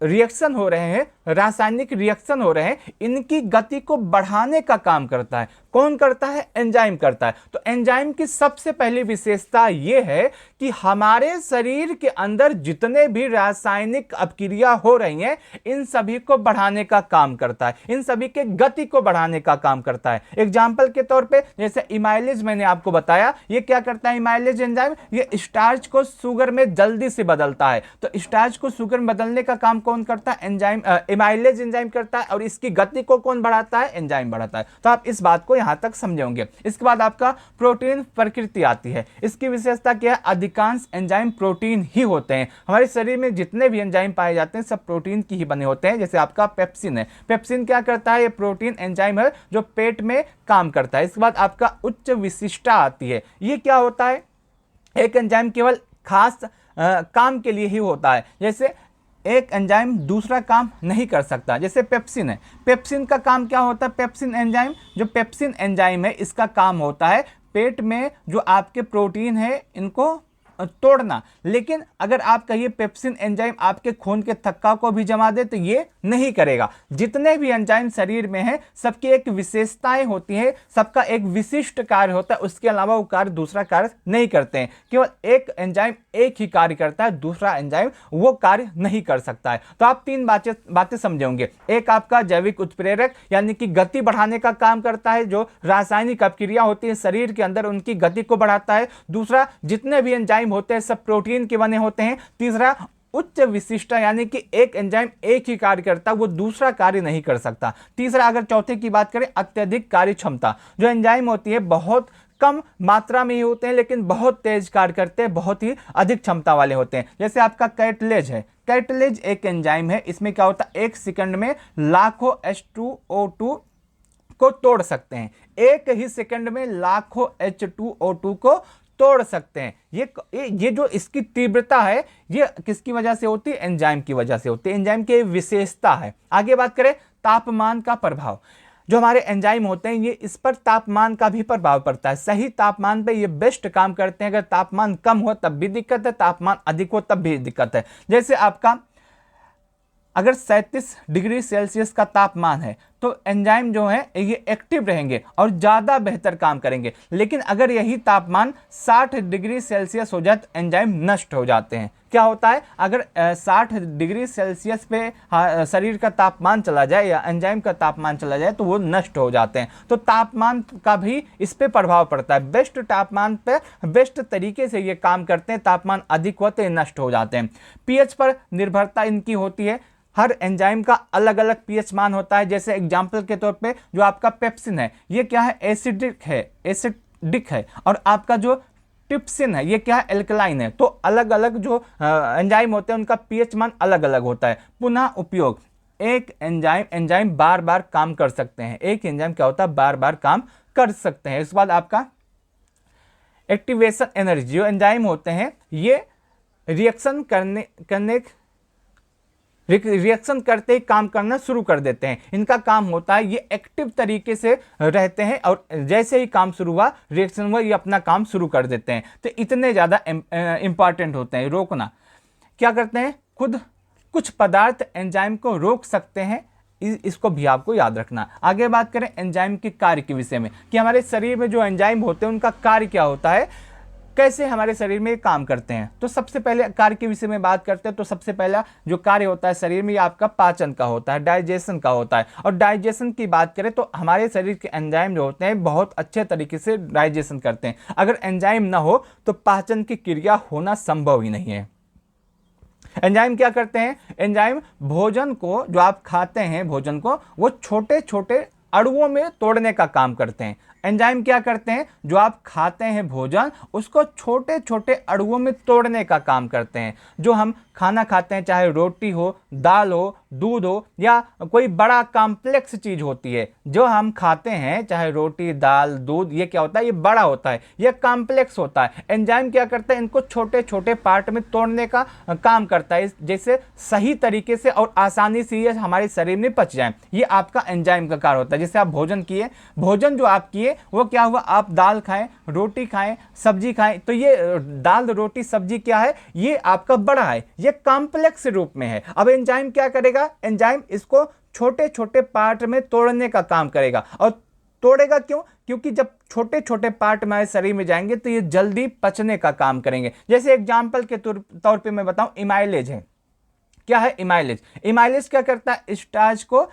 रिएक्शन हो रहे हैं, रासायनिक रिएक्शन हो रहे हैं, इनकी गति को बढ़ाने का काम करता है। कौन करता है, एंजाइम करता है। तो एंजाइम की सबसे पहली विशेषता यह है कि हमारे शरीर के अंदर जितने भी रासायनिक अपक्रिया हो रही हैं इन सभी को बढ़ाने का काम करता है, इन सभी के गति को बढ़ाने का काम करता है। एग्जाम्पल के तौर पे जैसे इमाइलेज मैंने आपको बताया, ये क्या करता है इमाइलेज एंजाइम, ये स्टार्च को शुगर में जल्दी से बदलता है। तो स्टार्च को शुगर में बदलने का काम कौन करता है, एंजाइम, इमाइलेज एंजाइम करता है। और इसकी गति को कौन बढ़ाता है, एंजाइम बढ़ाता है। तो आप इस बात को यहां तक समझेंगे। इसके बाद आपका प्रोटीन प्रकृति आती है। इसकी विशेषता क्या है, अधिकांश एंजाइम प्रोटीन ही होते हैं। हमारे शरीर में जितने भी एंजाइम पाए जाते हैं सब प्रोटीन की ही बने होते हैं। जैसे आपका पेप्सिन है, पेप्सिन क्या करता है, ये प्रोटीन एंजाइम है जो पेट में काम करता है। इसके बाद आपका उच्च विशिष्टता आती है। ये क्या होता है, एक एंजाइम केवल खास काम के लिए ही होता है। जैसे एक एंजाइम दूसरा काम नहीं कर सकता। जैसे पेप्सिन है, पेप्सिन का काम क्या होता है, पेप्सिन एंजाइम, जो पेप्सिन एंजाइम है इसका काम होता है पेट में जो आपके प्रोटीन है इनको तोड़ना। लेकिन अगर आप कहिए पेप्सिन एंजाइम आपके खून के थक्का को भी जमा दे तो ये नहीं करेगा। जितने भी एंजाइम शरीर में हैं सबकी एक विशेषताएं होती हैं, सबका एक विशिष्ट कार्य होता है, उसके अलावा वो कार्य दूसरा कार्य नहीं करते हैं। केवल एक एंजाइम एक ही कार्य करता है, दूसरा एंजाइम वो कार्य नहीं कर सकता है। तो आप तीन बातें समझेंगे। एक आपका जैविक उत्प्रेरक यानी कि गति बढ़ाने का काम करता है, जो रासायनिक अपक्रिया होती है शरीर के अंदर उनकी गति को बढ़ाता है। दूसरा, जितने भी एंजाइम होते हैं सब प्रोटीन के बने होते हैं। तीसरा, उच्च विशिष्टता, यानी कि एक एंजाइम एक ही कार्य करता है, वो दूसरा कार्य नहीं कर सकता। तीसरा, अगर चौथे की बात करें, अत्यधिक कार्य क्षमता। जो एंजाइम होती है बहुत कम मात्रा में ही होते हैं लेकिन बहुत तेज कार्य करते हैं, बहुत ही अधिक क्षमता वाले होते हैं। जैसे आपका कैटलेज है, कैटलेज एक एंजाइम है, इसमें क्या होता है, 1 सेकंड में लाखों H2O2 को तोड़ सकते हैं। एक ही सेकंड में लाखों H2O2 को तोड़ सकते हैं। ये जो इसकी तीव्रता है, ये किसकी वजह से होती है, एंजाइम की वजह से होती है, एंजाइम की विशेषता है। आगे बात करें तापमान का प्रभाव। जो हमारे एंजाइम होते हैं, ये इस पर तापमान का भी प्रभाव पड़ता है। सही तापमान पे ये बेस्ट काम करते हैं। अगर तापमान कम हो तब भी दिक्कत है, तापमान अधिक हो तब भी दिक्कत है। जैसे आपका अगर 37 डिग्री सेल्सियस का तापमान है तो एंजाइम जो है ये एक्टिव रहेंगे और ज़्यादा बेहतर काम करेंगे। लेकिन अगर यही तापमान 60 डिग्री सेल्सियस हो जाए तो एंजाइम नष्ट हो जाते हैं। क्या होता है, अगर 60 डिग्री सेल्सियस पे शरीर का तापमान चला जाए या एंजाइम का तापमान चला जाए तो वो नष्ट हो जाते हैं। तो तापमान का भी इस पे प्रभाव पड़ता है। बेस्ट तापमान पे बेस्ट तरीके से ये काम करते हैं, तापमान अधिक होते हैं नष्ट हो जाते हैं। पीएच पर निर्भरता इनकी होती है। हर एंजाइम का अलग अलग पीएच मान होता है। जैसे एग्जाम्पल के तौर पे जो आपका पेप्सिन है, ये क्या है, एसिडिक है और आपका जो ट्रिप्सिन है ये क्या है, एल्कलाइन है। तो अलग अलग जो एंजाइम होते हैं उनका पीएच मान अलग अलग होता है। पुनः उपयोग, एक एंजाइम बार बार काम कर सकते हैं। एक एंजाइम क्या होता है, बार बार काम कर सकते हैं। इसके बाद आपका एक्टिवेशन एनर्जी। जो एंजाइम होते हैं ये रिएक्शन करते ही काम करना शुरू कर देते हैं। इनका काम होता है, ये एक्टिव तरीके से रहते हैं और जैसे ही काम शुरू हुआ, रिएक्शन हुआ, ये अपना काम शुरू कर देते हैं। तो इतने ज़्यादा इंपॉर्टेंट होते हैं। रोकना, क्या करते हैं, खुद कुछ पदार्थ एंजाइम को रोक सकते हैं, इसको भी आपको याद रखना। आगे बात करें एंजाइम के कार्य के विषय में कि हमारे शरीर में जो एंजाइम होते हैं उनका कार्य क्या होता है, कैसे हमारे शरीर में काम करते हैं। तो सबसे पहले कार्य के विषय में बात करते हैं तो सबसे पहला जो कार्य होता है शरीर में, ये आपका पाचन का होता है, डाइजेशन का होता है। और डाइजेशन की बात करें तो हमारे शरीर के एंजाइम जो होते हैं बहुत अच्छे तरीके से डाइजेशन करते हैं। अगर एंजाइम ना हो तो पाचन की क्रिया होना संभव ही नहीं है। एंजाइम क्या करते हैं, एंजाइम भोजन को, जो आप खाते हैं भोजन को, वो छोटे छोटे अणुओं में तोड़ने का काम करते हैं। एंजाइम क्या करते हैं, जो आप खाते हैं भोजन उसको छोटे छोटे अणुओं में तोड़ने का काम करते हैं। जो हम खाना खाते हैं, चाहे रोटी हो, दाल हो, दूध हो या कोई बड़ा कॉम्प्लेक्स चीज होती है, जो हम खाते हैं चाहे रोटी, दाल, दूध, ये क्या होता है, ये बड़ा होता है, ये कॉम्प्लेक्स होता है। एंजाइम क्या करता है, इनको छोटे छोटे पार्ट में तोड़ने का काम करता है, जैसे सही तरीके से और आसानी से ये हमारे शरीर में पच जाए। ये आपका एंजाइम का कार्य होता है। जैसे आप भोजन किए, भोजन जो आप किए वो क्या हुआ, आप दाल खाएं, रोटी खाएं, सब्जी खाएं, तो ये दाल, रोटी, सब्जी क्या है, ये आपका बड़ा है, ये कॉम्प्लेक्स रूप में है। अब एंजाइम क्या करेगा, एंजाइम इसको छोटे छोटे पार्ट में तोड़ने का काम करेगा। और तोड़ेगा क्यों, क्योंकि जब छोटे छोटे पार्ट हमारे शरीर में जाएंगे तो ये जल्दी पचने का काम करेंगे। जैसे एग्जाम्पल के तौर पे मैं बताऊं, इमाइलेज है। क्या है इमाइलेज, इमाइलेज क्या करता है, स्टार्च को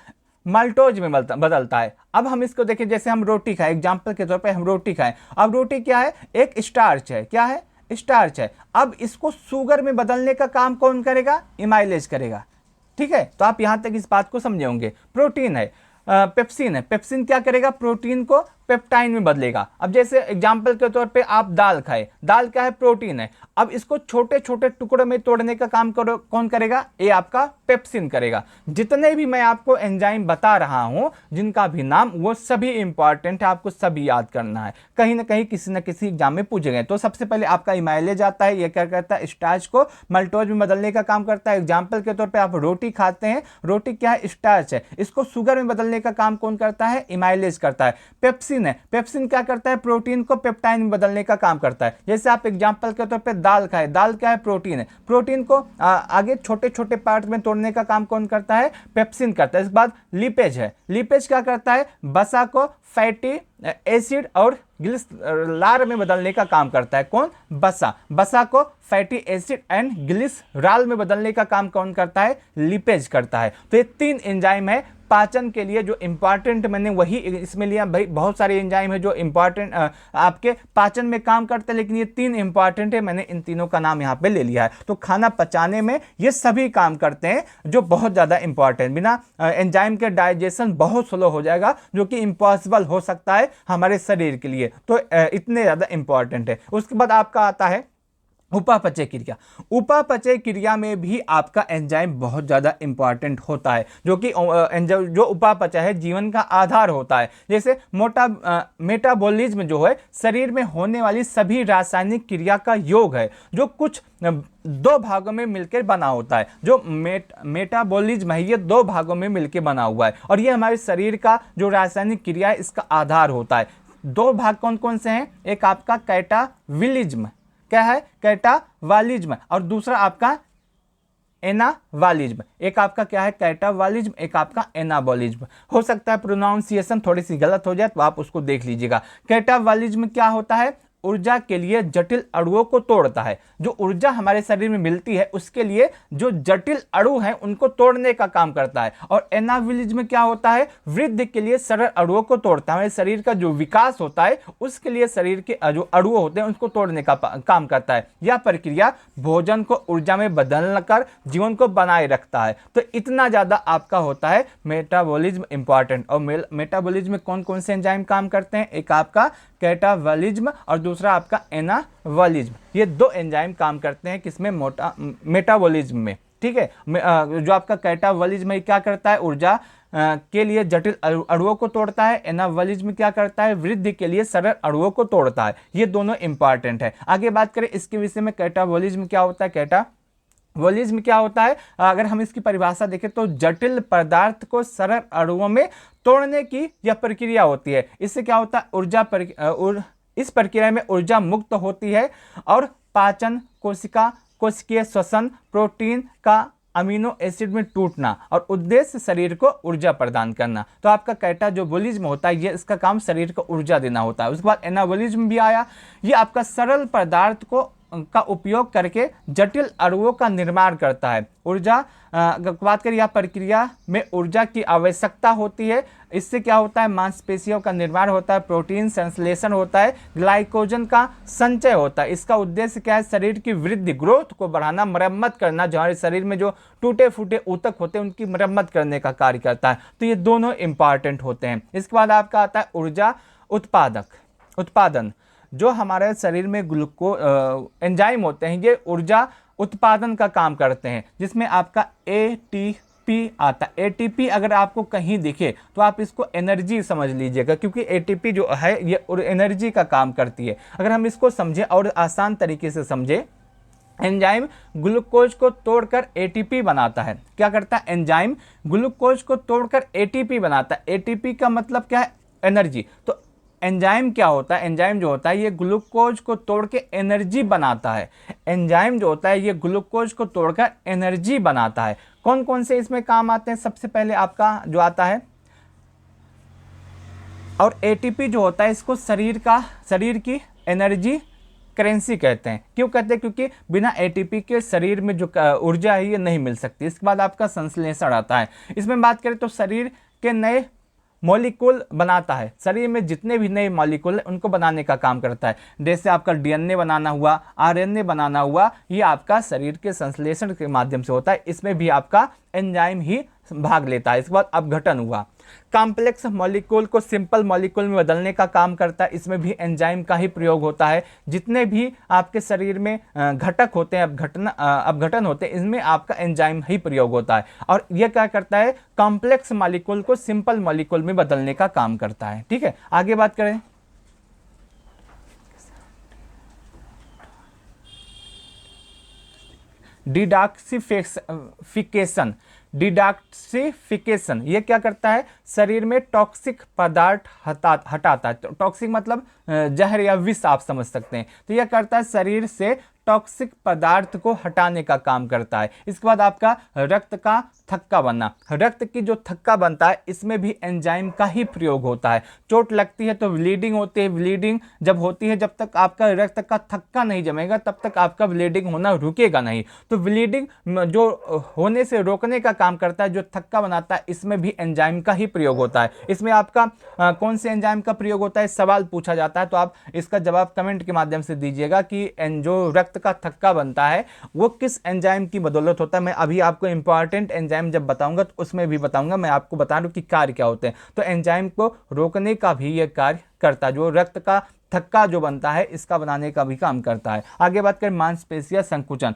माल्टोज में बदलता है। अब हम इसको देखें, जैसे हम रोटी खाएं, एग्जाम्पल के तौर पे हम रोटी खाएं, अब रोटी क्या है, एक स्टार्च है, क्या है, स्टार्च है। अब इसको शुगर में बदलने का काम कौन करेगा, इमाइलेज करेगा। ठीक है, तो आप यहां तक इस बात को समझे होंगे। प्रोटीन है, पेप्सिन है, पेप्सिन क्या करेगा, प्रोटीन को पेप्टाइन में बदलेगा। अब जैसे एग्जाम्पल के तौर पे आप दाल खाए, दाल क्या है, प्रोटीन है, अब इसको छोटे छोटे टुकड़ों में तोड़ने का काम कौन करेगा, ये आपका पेप्सिन करेगा। जितने भी मैं आपको एंजाइम बता रहा हूं, जिनका भी नाम, वो सभी इंपॉर्टेंट है, आपको सभी याद करना है, कहीं ना कहीं किसी न किसी एग्जाम में पूछे गए। तो सबसे पहले आपका इमाइलेज आता है, ये क्या करता है, स्टार्च को माल्टोज में बदलने का काम करता है। एग्जाम्पल के तौर पर आप रोटी खाते हैं, रोटी क्या है, स्टार्च है, इसको शुगर में बदलने का काम कौन करता है, इमाइलेज करता है। पेप्सिन है, पेप्सिन क्या करता है, प्रोटीन को पेप्टाइन में बदलने का काम करता है। जैसे आप एग्जांपल के तौर पे दाल खाए, दाल क्या है, प्रोटीन है, प्रोटीन को आगे छोटे छोटे पार्ट में तोड़ने का काम कौन करता है, पेप्सिन करता है। इसके बाद लिपेज है, लिपेज क्या करता है, वसा को फैटी एसिड और ग्लिसरॉल में बदलने का काम करता है। कौन, वसा, वसा को फैटी एसिड एंड ग्लिसरॉल में बदलने का काम कौन करता है, लिपेज करता है। तो ये 3 एंजाइम है, पाचन के लिए जो इंपॉर्टेंट, मैंने वही इसमें लिया भाई। बहुत सारे एंजाइम है जो इंपॉर्टेंट आपके पाचन में काम करते हैं, लेकिन ये 3 इंपॉर्टेंट है, मैंने इन तीनों का नाम यहाँ पे ले लिया है। तो खाना पचाने में ये सभी काम करते हैं जो बहुत ज़्यादा इंपॉर्टेंट। बिना एंजाइम के डाइजेशन बहुत स्लो हो जाएगा, जो कि इम्पॉसिबल हो सकता है हमारे शरीर के लिए। तो इतने ज़्यादा इंपॉर्टेंट है। उसके बाद आपका आता है उपापचय क्रिया। उपापचय क्रिया में भी आपका एंजाइम बहुत ज़्यादा इंपॉर्टेंट होता है, जो कि जो उपापचय है जीवन का आधार होता है। जैसे मेटाबॉलिज्म जो है शरीर में होने वाली सभी रासायनिक क्रिया का योग है, जो कुछ 2 भागों में मिलकर बना होता है। जो मेटाबॉलिज्म है ये 2 भागों में मिलकर बना हुआ है, और ये हमारे शरीर का जो रासायनिक क्रिया है इसका आधार होता है। 2 भाग कौन कौन से हैं? एक आपका कैटाबॉलिज्म, क्या है? कैटाबॉलिज्म, और दूसरा आपका एनाबॉलिज्म। एक आपका क्या है? कैटाबॉलिज्म, एक आपका एनाबॉलिज्म। हो सकता है प्रोनाउंसिएशन थोड़ी सी गलत हो जाए, तो आप उसको देख लीजिएगा। कैटाबॉलिज्म क्या होता है? ऊर्जा के लिए जटिल अणुओं को तोड़ता है। जो ऊर्जा हमारे शरीर में मिलती है उसके लिए जो जटिल अणु हैं उनको तोड़ने का काम करता है। और एनाबॉलिज्म क्या होता है? वृद्धि के लिए सरल अणुओं को तोड़ता है। हमारे शरीर का जो विकास होता है उसके लिए शरीर के जो अणु होते हैं उसको तोड़ने का काम करता है। यह प्रक्रिया भोजन को ऊर्जा में बदलकर जीवन को बनाए रखता है। तो इतना ज्यादा आपका होता है मेटाबॉलिज्म इंपॉर्टेंट। और मेटाबॉलिज्म में कौन कौन से एंजाइम काम करते हैं? एक आपका कैटाबॉलिज्म और दूसरा आपका एनाबॉलिज्म। ये 2 एंजाइम काम करते हैं किसमें? मेटाबॉलिज्म में। ठीक है। जो आपका कैटाबॉलिज्म है क्या करता है? ऊर्जा के लिए जटिल अणुओं को तोड़ता है। एनाबॉलिज्म क्या करता है? वृद्धि के लिए सरल अणुओं को तोड़ता है। ये दोनों इंपॉर्टेंट है। आगे बात करें इसके विषय में, कैटाबॉलिज्म क्या होता है? कैटाबॉलिज्म क्या होता है? अगर हम इसकी परिभाषा देखें तो जटिल पदार्थ को सरल अणुओं में तोड़ने की यह प्रक्रिया होती है। इससे क्या होता है? इस प्रक्रिया में ऊर्जा मुक्त होती है और पाचन, कोशिकीय श्वसन, प्रोटीन का अमीनो एसिड में टूटना, और उद्देश्य शरीर को ऊर्जा प्रदान करना। तो आपका कैटाबॉलिज्म होता है, ये इसका काम शरीर को ऊर्जा देना होता है। उसके बाद एनाबॉलिज्म भी आया। ये आपका सरल पदार्थ का उपयोग करके जटिल अणुओं का निर्माण करता है। ऊर्जा बात करें, यह प्रक्रिया में ऊर्जा की आवश्यकता होती है। इससे क्या होता है? मांसपेशियों का निर्माण होता है, प्रोटीन संश्लेषण होता है, ग्लाइकोजन का संचय होता है। इसका उद्देश्य क्या है? शरीर की वृद्धि, ग्रोथ को बढ़ाना, मरम्मत करना। जो हमारे शरीर में जो टूटे फूटे ऊतक होते हैं उनकी मरम्मत करने का कार्य करता है। तो ये दोनों इंपॉर्टेंट होते हैं। इसके बाद आपका आता है ऊर्जा उत्पादन। जो हमारे शरीर में एंजाइम होते हैं ये ऊर्जा उत्पादन का काम करते हैं, जिसमें आपका एटीपी आता है। एटीपी अगर आपको कहीं दिखे तो आप इसको एनर्जी समझ लीजिएगा, क्योंकि एटीपी जो है ये एनर्जी का काम करती है। अगर हम इसको समझें और आसान तरीके से समझें, एंजाइम ग्लूकोज को तोड़कर एटीपी बनाता है। क्या करता है? एंजाइम ग्लूकोज को तोड़कर एटीपी बनाता है। एटीपी का मतलब क्या है? एनर्जी। तो एंजाइम क्या होता है? एंजाइम जो होता है ये ग्लूकोज को तोड़ के एनर्जी बनाता है। एंजाइम जो होता है ये ग्लूकोज को तोड़कर एनर्जी बनाता है। कौन कौन से इसमें काम आते हैं? सबसे पहले आपका जो आता है, और एटीपी जो होता है इसको शरीर की एनर्जी करेंसी कहते हैं। क्यों कहते हैं? क्योंकि बिना एटीपी के शरीर में जो ऊर्जा है ये नहीं मिल सकती। इसके बाद आपका संश्लेषण आता है। इसमें बात करें तो शरीर के नए मॉलिक्यूल बनाता है। शरीर में जितने भी नए मॉलिक्यूल उनको बनाने का काम करता है। जैसे आपका डीएनए बनाना हुआ, आरएनए बनाना हुआ, ये आपका शरीर के संश्लेषण के माध्यम से होता है। इसमें भी आपका एंजाइम ही भाग लेता है। इसके बाद अपघटन हुआ, कॉम्प्लेक्स मॉलिक्यूल को सिंपल मॉलिक्यूल में बदलने का काम करता है। इसमें भी एंजाइम का ही प्रयोग होता है। जितने भी आपके शरीर में घटक होते हैं, अपघटन होते हैं, इसमें आपका एंजाइम ही प्रयोग होता है। और यह क्या करता है? कॉम्प्लेक्स मॉलिक्यूल को सिंपल मॉलिक्यूल में बदलने का काम करता है। ठीक है, आगे बात करें। डिटॉक्सिफिकेशन ये क्या करता है? शरीर में टॉक्सिक पदार्थ हटाता है। टॉक्सिक मतलब जहर या विष आप समझ सकते हैं। तो यह करता है शरीर से टॉक्सिक पदार्थ को हटाने का काम करता है। इसके बाद आपका रक्त का थक्का बनना, रक्त की जो थक्का बनता है इसमें भी एंजाइम का ही प्रयोग होता है। चोट लगती है तो ब्लीडिंग होती है, ब्लीडिंग जब होती है, जब तक आपका रक्त का थक्का नहीं जमेगा तब तक आपका ब्लीडिंग होना रुकेगा नहीं। तो ब्लीडिंग जो होने से रोकने का काम करता है, जो थक्का बनाता है, इसमें भी एंजाइम का ही प्रयोग होता है। इसमें आपका कौन से एंजाइम का प्रयोग होता है सवाल पूछा जाता है, तो आप इसका जवाब कमेंट के माध्यम से दीजिएगा कि जो रक्त का थक्का बनता है वो किस एंजाइम की बदौलत होता है। मैं अभी आपको इंपॉर्टेंट एंजाइम जब बताऊंगा तो उसमें भी बताऊंगा, मैं आपको बता रहा हूं कि कार्य क्या होते हैं। तो एंजाइम को रोकने का भी यह कार्य करता है, जो रक्त का थक्का जो बनता है इसका बनाने का भी काम करता है। आगे बात करें मांसपेशियां संकुचन,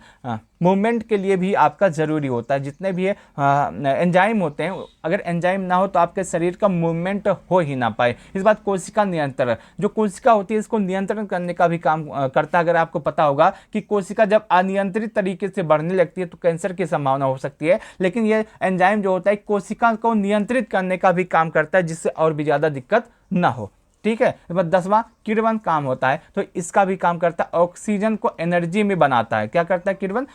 मूवमेंट के लिए भी आपका जरूरी होता है। जितने भी एंजाइम होते हैं, अगर एंजाइम ना हो तो आपके शरीर का मूवमेंट हो ही ना पाए। इस बात कोशिका नियंत्रण, जो कोशिका होती है इसको नियंत्रण करने का भी काम करता है। अगर आपको पता होगा कि कोशिका जब अनियंत्रित तरीके से बढ़ने लगती है तो कैंसर की संभावना हो सकती है, लेकिन ये एंजाइम जो होता है कोशिका को नियंत्रित करने का भी काम करता है, जिससे और भी ज़्यादा दिक्कत ना हो। ठीक है, 10वां किण्वन काम होता है, तो इसका भी काम करता है, ऑक्सीजन को एनर्जी में बनाता है। क्या करता है किण्वन?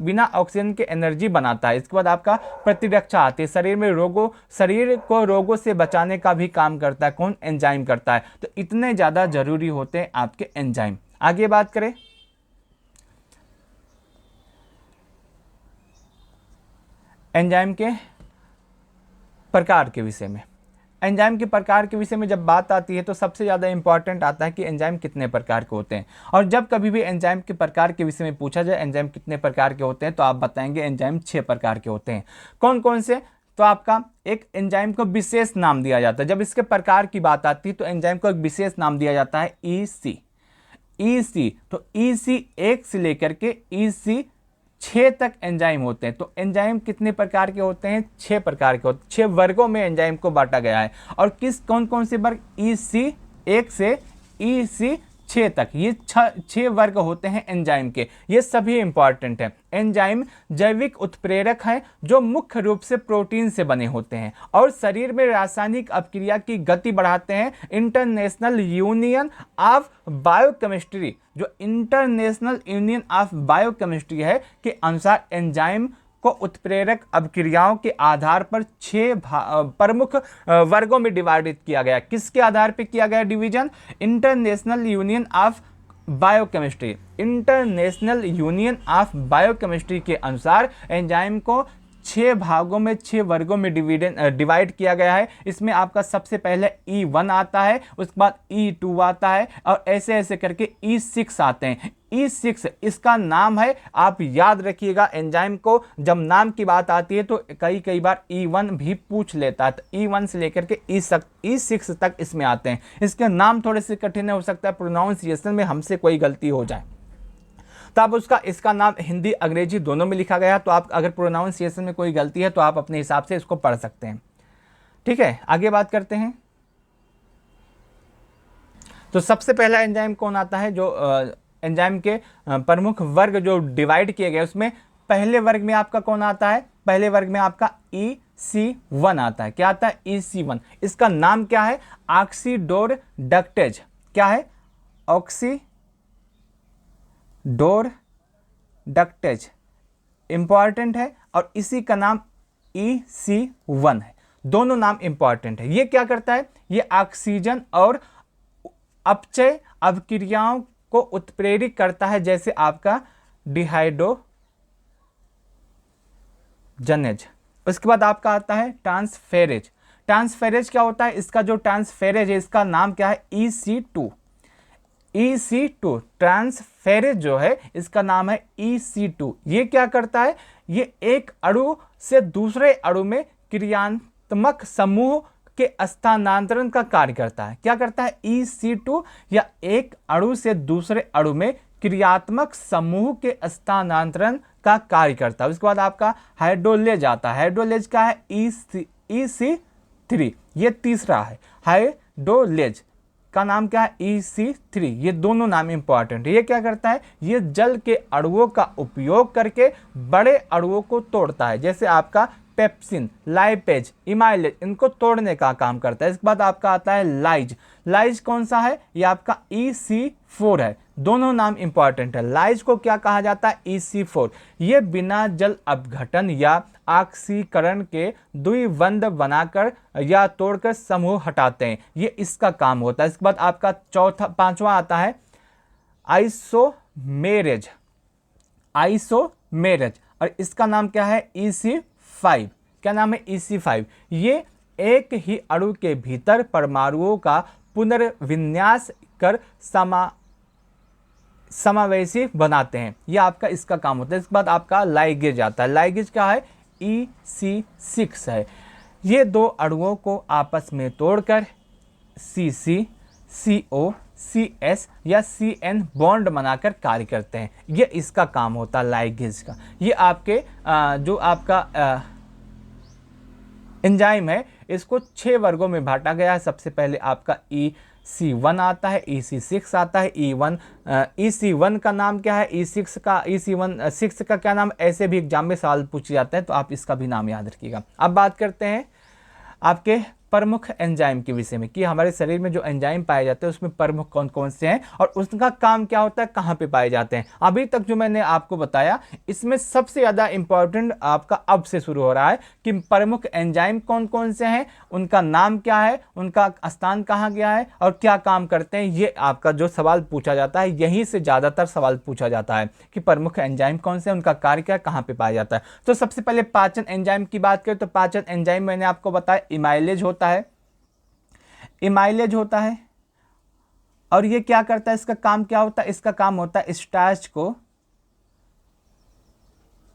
बिना ऑक्सीजन के एनर्जी बनाता है। इसके बाद आपका प्रतिरक्षा आती है, शरीर को रोगों से बचाने का भी काम करता है। कौन? एंजाइम करता है। तो इतने ज़्यादा जरूरी होते हैं आपके एंजाइम। आगे बात करें एंजाइम के प्रकार के विषय में। एंजाइम के प्रकार के विषय में जब बात आती है तो सबसे ज़्यादा इंपॉर्टेंट आता है कि एंजाइम कितने प्रकार के होते हैं। और जब कभी भी एंजाइम के प्रकार के विषय में पूछा जाए एंजाइम कितने प्रकार के होते हैं, तो आप बताएंगे एंजाइम 6 प्रकार के होते हैं। कौन कौन से? तो आपका एक एंजाइम को विशेष नाम दिया जाता है। जब इसके प्रकार की बात आती है तो एंजाइम को एक विशेष नाम दिया जाता है EC। तो EC 1 से लेकर के EC 6 तक एंजाइम होते हैं। तो एंजाइम कितने प्रकार के होते हैं? 6 प्रकार के होते हैं। 6 वर्गों में एंजाइम को बांटा गया है। और कौन कौन से वर्ग? EC 1 से EC 6 तक, ये 6 वर्ग होते हैं एंजाइम के। ये सभी इंपॉर्टेंट हैं। एंजाइम जैविक उत्प्रेरक हैं जो मुख्य रूप से प्रोटीन से बने होते हैं और शरीर में रासायनिक अपक्रिया की गति बढ़ाते हैं। इंटरनेशनल यूनियन ऑफ बायोकेमिस्ट्री, जो इंटरनेशनल यूनियन ऑफ बायोकेमिस्ट्री है, के अनुसार एंजाइम को उत्प्रेरक अपक्रियाओं के आधार पर 6 प्रमुख वर्गों में डिवाइडेड किया गया। किसके आधार पर किया गया division? International union of biochemistry. International union of biochemistry के अनुसार एंजाइम को 6 भागों में 6 वर्गों में डिवाइड किया गया है। इसमें आपका सबसे पहले E1 आता है, उसके बाद E2 आता है और ऐसे ऐसे करके E6 आते हैं। E6 इसका नाम है, आप याद रखिएगा एंजाइम को जब नाम की बात आती है तो कई बार E1 भी पूछ लेता है। तो E1 से लेकर के E6 तक इसमें आते हैं। इसके नाम थोड़े से कठिन हो सकता है, प्रोनाउंसिएशन में हमसे कोई गलती हो जाए तो आप इसका नाम हिंदी अंग्रेजी दोनों में लिखा गया। तो आप अगर प्रोनाउंसिएशन में कोई गलती है तो आप अपने हिसाब से इसको पढ़ सकते हैं। ठीक है, आगे बात करते हैं। तो सबसे पहला एंजाइम कौन आता है? जो एंजाइम के प्रमुख वर्ग जो डिवाइड किए गए उसमें पहले वर्ग में आपका कौन आता है? पहले वर्ग में आपका EC1 आता है। क्या आता है? EC1। इसका नाम क्या है? ऑक्सीडोरडक्टेज। क्या है? ऑक्सीडोरडक्टेज इंपॉर्टेंट है और इसी का नाम EC1 है। दोनों नाम इंपॉर्टेंट है। ये क्या करता है? ये ऑक्सीजन और अपचय अभिक्रियाओं को उत्प्रेरित करता है, जैसे आपका डिहाइड्रोजनेज। उसके बाद आपका आता है ट्रांसफेरेज। ट्रांसफेरेज क्या होता है? इसका जो ट्रांसफेरेज है इसका नाम क्या है? EC2। ट्रांसफेरेज जो है इसका नाम है EC2। ये क्या करता है? ये एक अणु से दूसरे अणु में क्रियात्मक समूह के स्थानांतरण का कार्य करता है। क्या करता है? EC2 या एक अणु से दूसरे अणु में क्रियात्मक समूह के स्थानांतरण का कार्य करता है। उसके बाद आपका हाइड्रोलेज आता है। हाइड्रोलेज क्या है? EC3। ये तीसरा है। हाइड्रोलेज का नाम क्या है? EC3। ये दोनों नाम इंपॉर्टेंट है। ये क्या करता है? ये जल के अणुओं का उपयोग करके बड़े अणुओं को तोड़ता है, जैसे आपका पेप्सिन, लाइपेज, इमाइलेज, इनको तोड़ने का काम करता है। इसके बाद आपका आता है लाइज। लाइज कौन सा है? ये आपका EC4 है। दोनों नाम इंपॉर्टेंट है। लाइज को क्या कहा जाता है? EC4। ये बिना जल अपघटन या ऑक्सीकरण के द्विबंध बनाकर या तोड़कर समूह हटाते हैं, ये इसका काम होता है। इसके बाद आपका पांचवा आता है आइसोमेरेज। आइसोमेरेज, और इसका नाम क्या है? EC5। क्या नाम है? EC5। ये एक ही अणु के भीतर परमाणुओं का पुनर्विन्यास कर समावेशी बनाते हैं, ये आपका इसका काम होता है। इसके बाद आपका लाइगेज आता है। लाइगेज क्या है? EC6 है। ये दो अणुओं को आपस में तोड़कर CC, CO, CS या CN बॉन्ड बनाकर कार्य करते हैं, ये इसका काम होता है लाइगेज का। ये आपके जो आपका एंजाइम है, इसको 6 वर्गों में बांटा गया है। सबसे पहले आपका EC1 आता है, EC6 आता है, EC1 का नाम क्या है? EC6 का क्या नाम? ऐसे भी एग्जाम में सवाल पूछे जाते हैं, तो आप इसका भी नाम याद रखिएगा। अब बात करते हैं आपके प्रमुख एंजाइम के विषय में, कि हमारे शरीर में जो एंजाइम पाए जाते हैं उसमें प्रमुख कौन कौन से हैं और उसका काम क्या होता है, कहाँ पे पाए जाते हैं। अभी तक जो मैंने आपको बताया, इसमें सबसे ज़्यादा इंपॉर्टेंट आपका अब से शुरू हो रहा है कि प्रमुख एंजाइम कौन कौन से हैं, उनका नाम क्या है, उनका स्थान कहाँ गया है और क्या काम करते हैं। ये आपका जो सवाल पूछा जाता है, यहीं से ज़्यादातर सवाल पूछा जाता है कि प्रमुख एंजाइम कौन से हैं, उनका कार्य क्या है, कहाँ पे पाया जाता है। तो सबसे पहले पाचन एंजाइम की बात करें तो पाचन एंजाइम मैंने आपको बताया इमाइलेज होता है। इमाइलेज होता है और ये क्या करता है, इसका काम क्या होता है? इसका काम होता है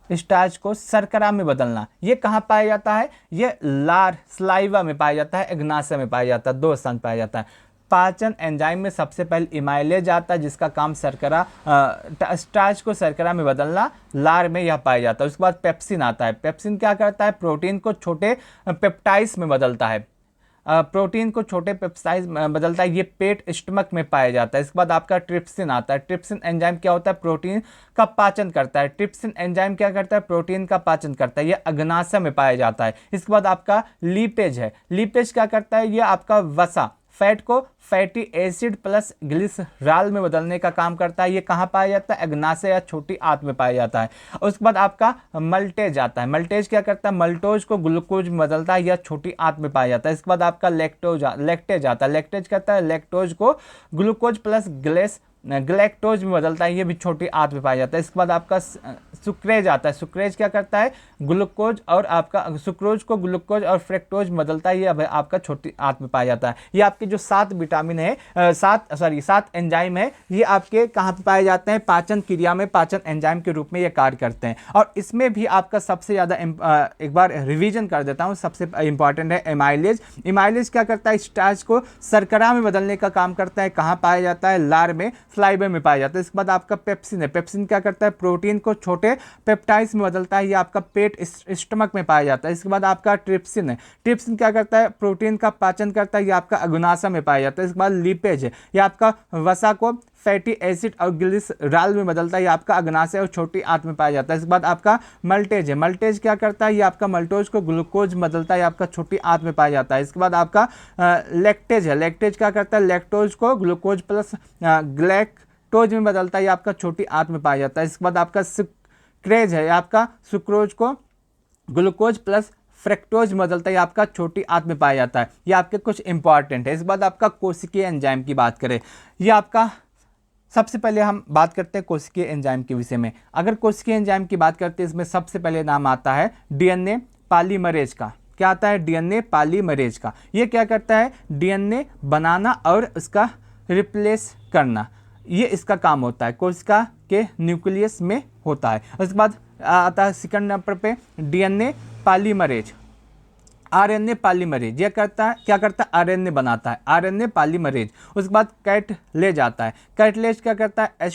स्टार्च को शर्करा में बदलना। ये कहाँ पाया जाता है? ये लार स्लाइवा में पाया जाता है, एग्नाशय में पाया जाता है, 2 स्थान पाया जाता है। पाचन एंजाइम में सबसे पहले इमाइलेज आता है, जिसका काम स्टार्च को शर्करा में बदलना, लार में यह पाया जाता है। उसके बाद पेप्सिन आता है। पेप्सिन क्या करता है? प्रोटीन को छोटे पेप्टाइड्स में बदलता है। प्रोटीन को छोटे पेप्टाइड बदलता है, ये पेट स्टमक में पाया जाता है। इसके बाद आपका ट्रिप्सिन आता है। ट्रिप्सिन एंजाइम क्या होता है? प्रोटीन का पाचन करता है। ट्रिप्सिन एंजाइम क्या करता है? प्रोटीन का पाचन करता है, ये अग्नाशय में पाया जाता है। इसके बाद आपका लीपेज है। लीपेज क्या करता है? ये आपका वसा, फैट को फैटी एसिड प्लस ग्लिसरॉल में बदलने का काम करता है। ये कहाँ पाया जाता है? अग्नाशय या छोटी आंत में पाया जाता है। उसके बाद आपका मल्टेज आता है। मल्टेज क्या करता है? मल्टोज को ग्लूकोज में बदलता है, या छोटी आंत में पाया जाता है। इसके बाद आपका लैक्टेज आता है। लैक्टेज कहता है लैक्टोज को ग्लूकोज प्लस ग्लैक्टोज में बदलता है, ये भी छोटी आंत में पाया जाता है। इसके बाद आपका सुक्रेज आता है। सुक्रेज क्या करता है? ग्लूकोज और आपका सुक्रोज को ग्लूकोज और फ्रक्टोज में बदलता है, ये आपका छोटी आंत में पाया जाता है। ये आपके जो 7 विटामिन है, 7 एंजाइम है, ये आपके कहाँ पे पाए जाते हैं? पाचन क्रिया में पाचन एंजाइम के रूप में ये कार्य करते हैं। और इसमें भी आपका सबसे ज़्यादा एक बार रिविजन कर देता हूँ, सबसे इंपॉर्टेंट है एमाइलेज। इमाइलेज क्या करता है? स्टार्च को शर्करा में बदलने का काम करता है। कहाँ पाया जाता है? लार में, स्लाइवा में पाया जाता है। इसके बाद आपका पेप्सिन है। पेप्सिन क्या करता है? प्रोटीन को छोटे पेप्टाइड्स में बदलता है, ये आपका पेट स्टमक में पाया जाता है। इसके बाद आपका ट्रिप्सिन है। ट्रिप्सिन क्या करता है? प्रोटीन का पाचन करता है, ये आपका अग्नाशय में पाया जाता है। इसके बाद लिपेज है, ये आपका वसा को फैटी एसिड और ग्लिसरॉल में बदलता है, ये आपका अग्नाशय और छोटी आंत में पाया जाता है। इसके बाद आपका मल्टेज है। मल्टेज क्या करता है? ये आपका मल्टोज को ग्लूकोज में बदलता है, ये आपका छोटी आंत में पाया जाता है। इसके बाद आपका लैक्टेज है। लैक्टेज क्या करता है? लैक्टोज को ग्लूकोज प्लस ग्लैक्टोज में बदलता है, ये आपका छोटी आंत में पाया जाता है। इसके बाद आपका सुक्रेज है, आपका सुक्रोज को ग्लूकोज प्लस फ्रक्टोज में बदलता है, आपका छोटी आंत में पाया जाता है। ये आपके कुछ इंपॉर्टेंट है। इसके बाद आपका कोशिकीय एंजाइम की बात करें, ये आपका सबसे पहले हम बात करते हैं कोशिकीय एंजाइम के विषय में। अगर कोशिकीय एंजाइम की बात करते हैं, इसमें सबसे पहले नाम आता है डीएनए पॉलीमरेज का। क्या आता है? डीएनए पॉलीमरेज का। ये क्या करता है? डीएनए बनाना और उसका रिप्लेस करना, ये इसका काम होता है, कोशिका के न्यूक्लियस में होता है। उसके बाद आता है सेकंड नंबर पे डीएनए पॉलीमरेज, आरएनए पॉलीमरेज। ये करता है, क्या करता है? आरएनए बनाता है, आरएनए पॉलीमरेज। उसके बाद कैटलेज आता है। कैटलेज क्या करता है?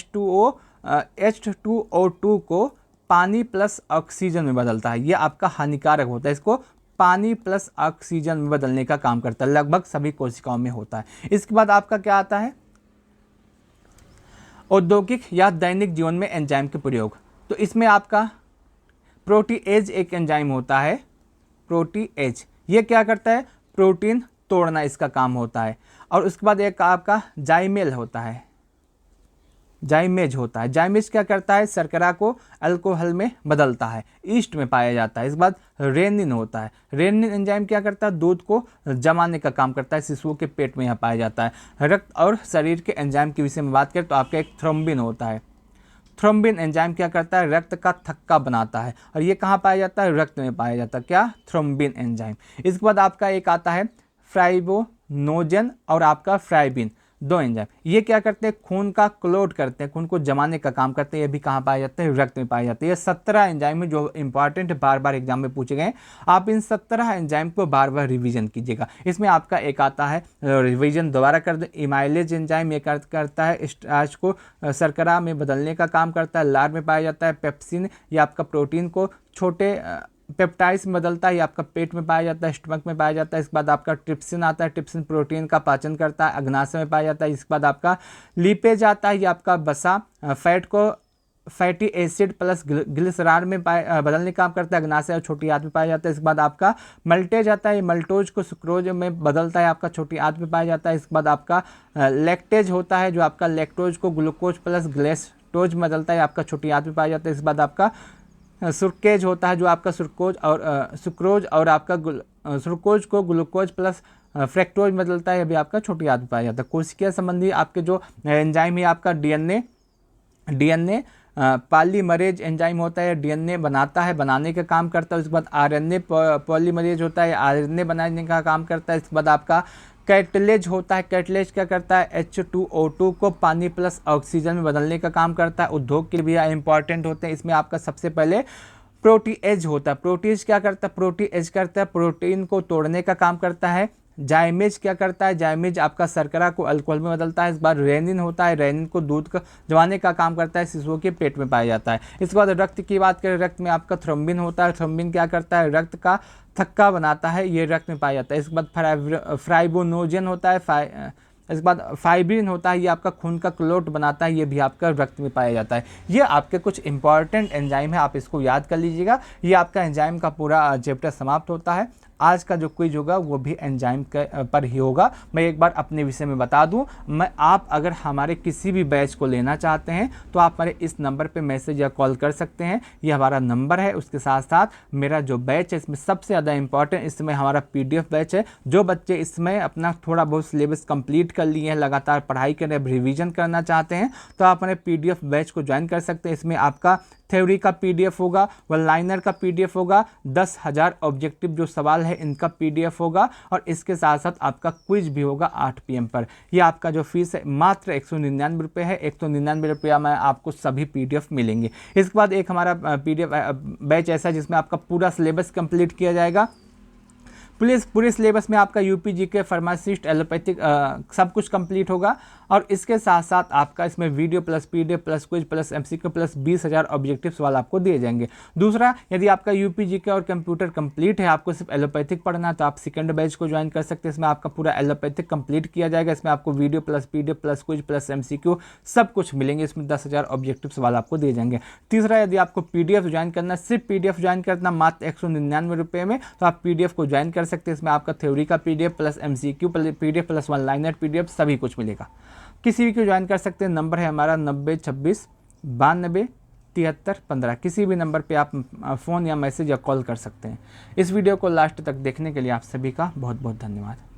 H2O2 को पानी प्लस ऑक्सीजन में बदलता है, ये आपका हानिकारक होता है, इसको पानी प्लस ऑक्सीजन में बदलने का काम करता है, लगभग सभी कोशिकाओं में होता है। इसके बाद आपका क्या आता है? औद्योगिक या दैनिक जीवन में एंजाइम के प्रयोग। तो इसमें आपका प्रोटीएज एक एंजाइम होता है, प्रोटीएज। ये क्या करता है? प्रोटीन तोड़ना इसका काम होता है। और उसके बाद एक आपका जाइमेल होता है, जाइमेज होता है। जाइमेज क्या करता है? शर्करा को अल्कोहल में बदलता है, ईस्ट में पाया जाता है। इसके बाद रेनिन होता है। रेनिन एंजाइम क्या करता है? दूध को जमाने का काम करता है, शिशुओं के पेट में यहाँ पाया जाता है। रक्त और शरीर के एंजाइम के विषय में बात करें तो आपका एक थ्रोम्बिन होता है। थ्रोम्बिन एंजाइम क्या करता है? रक्त का थक्का बनाता है, और ये कहाँ पाया जाता है? रक्त में पाया जाता है। क्या? Thrombin enzyme. इसके बाद आपका एक आता है फाइब्रिनोजन और आपका फ्राइबिन, दो एंजाइम। ये क्या करते हैं? खून का क्लोट करते हैं, खून को जमाने का काम करते हैं। ये भी कहाँ पाए जाते हैं? रक्त में पाए जाते हैं। ये 17 एंजाइम है जो इंपॉर्टेंट बार बार एग्जाम में पूछे गए। आप इन 17 एंजाइम को बार बार रिवीजन कीजिएगा। इसमें आपका एक आता है, रिवीजन दोबारा कर दे, इमाइलेज एंजाइम। ये करता है स्टार्च को शर्करा में बदलने का काम करता है, लार में पाया जाता है। पेप्सिन ये आपका प्रोटीन को छोटे पेप्टाइड्स में बदलता है, ये आपका पेट में पाया जाता है, स्टमक में पाया जाता है। इसके बाद आपका ट्रिप्सिन आता है, ट्रिप्सिन प्रोटीन का पाचन करता है, अग्नाशय में पाया जाता है। इसके बाद आपका लिपेज आता है, ये आपका वसा फैट को फैटी एसिड प्लस ग्लिसरॉल में बदलने का काम करता है, अग्नाशय और छोटी आंत में पाया जाता है। इसके बाद आपका मल्टेज आता है, ये मल्टोज को सुक्रोज में बदलता है, आपका छोटी आंत में पाया जाता है। इसके बाद आपका लैक्टेज होता है, जो आपका लैक्टोज को ग्लूकोज प्लस ग्लेस्टोज में बदलता है, आपका छोटी आंत में पाया जाता है। इसके बाद आपका सुक्रेज होता है, जो आपका सुक्रोज और आपका सुक्रोज को ग्लूकोज प्लस फ्रैक्टोज में बदलता है, अभी आपका छोटी आंत में पाया जाता है। कोशिका संबंधी आपके जो एंजाइम है, आपका डीएनए पॉलीमरेज एंजाइम होता है, डीएनए बनाता है, बनाने का काम करता है। उसके बाद आरएनए पॉलीमरेज होता है, आरएनए बनाने का काम करता है। इसके बाद आपका कैटलेज होता है, कैटलेज क्या करता है? H2O2 को पानी प्लस ऑक्सीजन में बदलने का काम करता है। उद्योग के लिए भी इंपॉर्टेंट होते हैं। इसमें आपका सबसे पहले प्रोटीएज होता है। प्रोटीएज क्या करता है? प्रोटीएज करता है प्रोटीन को तोड़ने का काम करता है। जाइमेज क्या करता है? जाइमेज आपका शर्करा को अल्कोहल में बदलता है। इस बार रेनिन होता है, रेनिन को दूध का जमाने का काम करता है, शिशुओं के पेट में पाया जाता है। इसके बाद रक्त की बात करें, रक्त में आपका थ्रोम्बिन होता है। थ्रोम्बिन क्या करता है? रक्त का थक्का बनाता है, ये रक्त में पाया जाता है। इसके बाद फाइब्रिनोजन होता है, इसके बाद फाइब्रिन होता है, ये आपका खून का क्लोट बनाता है, ये भी आपका रक्त में पाया जाता है। ये आपके कुछ इंपॉर्टेंट एंजाइम है, आप इसको याद कर लीजिएगा। ये आपका एंजाइम का पूरा चैप्टर समाप्त होता है। आज का जो क्विज होगा वो भी एंजाइम पर ही होगा। मैं एक बार अपने विषय में बता दूं, आप अगर हमारे किसी भी बैच को लेना चाहते हैं तो आप हमारे इस नंबर पे मैसेज या कॉल कर सकते हैं। ये हमारा नंबर है। उसके साथ साथ मेरा जो बैच है इसमें सबसे ज़्यादा इंपॉर्टेंट इस समय हमारा PDF बैच है। जो बच्चे इसमें अपना थोड़ा बहुत सिलेबस कंप्लीट कर लिए हैं, लगातार पढ़ाई कर रहे हैं, रिविजन करना चाहते हैं, तो आप हमारे PDF बैच को ज्वाइन कर सकते हैं। इसमें आपका थ्योरी का PDF होगा, वन लाइनर का PDF होगा, 10,000 ऑब्जेक्टिव जो सवाल है इनका PDF होगा, और इसके साथ साथ आपका क्विज भी होगा 8 PM पर। यह आपका जो फीस है मात्र 199 रुपये है। 199 रुपया में आपको सभी PDF मिलेंगे। इसके बाद एक हमारा PDF बैच ऐसा है जिसमें आपका पूरा सिलेबस कंप्लीट किया जाएगा। पूरे सिलेबस में आपका UP GK फार्मासिस्ट एलोपैथिक सब कुछ कंप्लीट होगा, और इसके साथ साथ आपका इसमें video plus PDF plus quiz plus MCQ plus 20,000 objective सवाल आपको दिए जाएंगे। दूसरा, यदि आपका UP GK और कंप्यूटर कंप्लीट है, आपको सिर्फ एलोपैथिक पढ़ना है, तो आप सेकंड बैच को ज्वाइन कर सकते हैं। इसमें आपका पूरा एलोपैथिक कंप्लीट किया जाएगा। इसमें आपको video plus PDF plus quiz plus MCQ सब कुछ मिलेंगे। इसमें 10,000 ऑब्जेक्टिव सवाल आपको दिए जाएंगे। तीसरा, यदि आपको PDF ज्वाइन करना, सिर्फ PDF ज्वाइन करना मात्र 199 रुपये में, तो आप PDF को ज्वाइन कर सकते हैं। इसमें आपका थ्योरी का PDF plus MCQ PDF plus one liner PDF सभी कुछ मिलेगा। किसी भी को ज्वाइन कर सकते हैं। नंबर है हमारा 90 26 92 73 15। किसी भी नंबर पे आप फ़ोन या मैसेज या कॉल कर सकते हैं। इस वीडियो को लास्ट तक देखने के लिए आप सभी का बहुत बहुत धन्यवाद।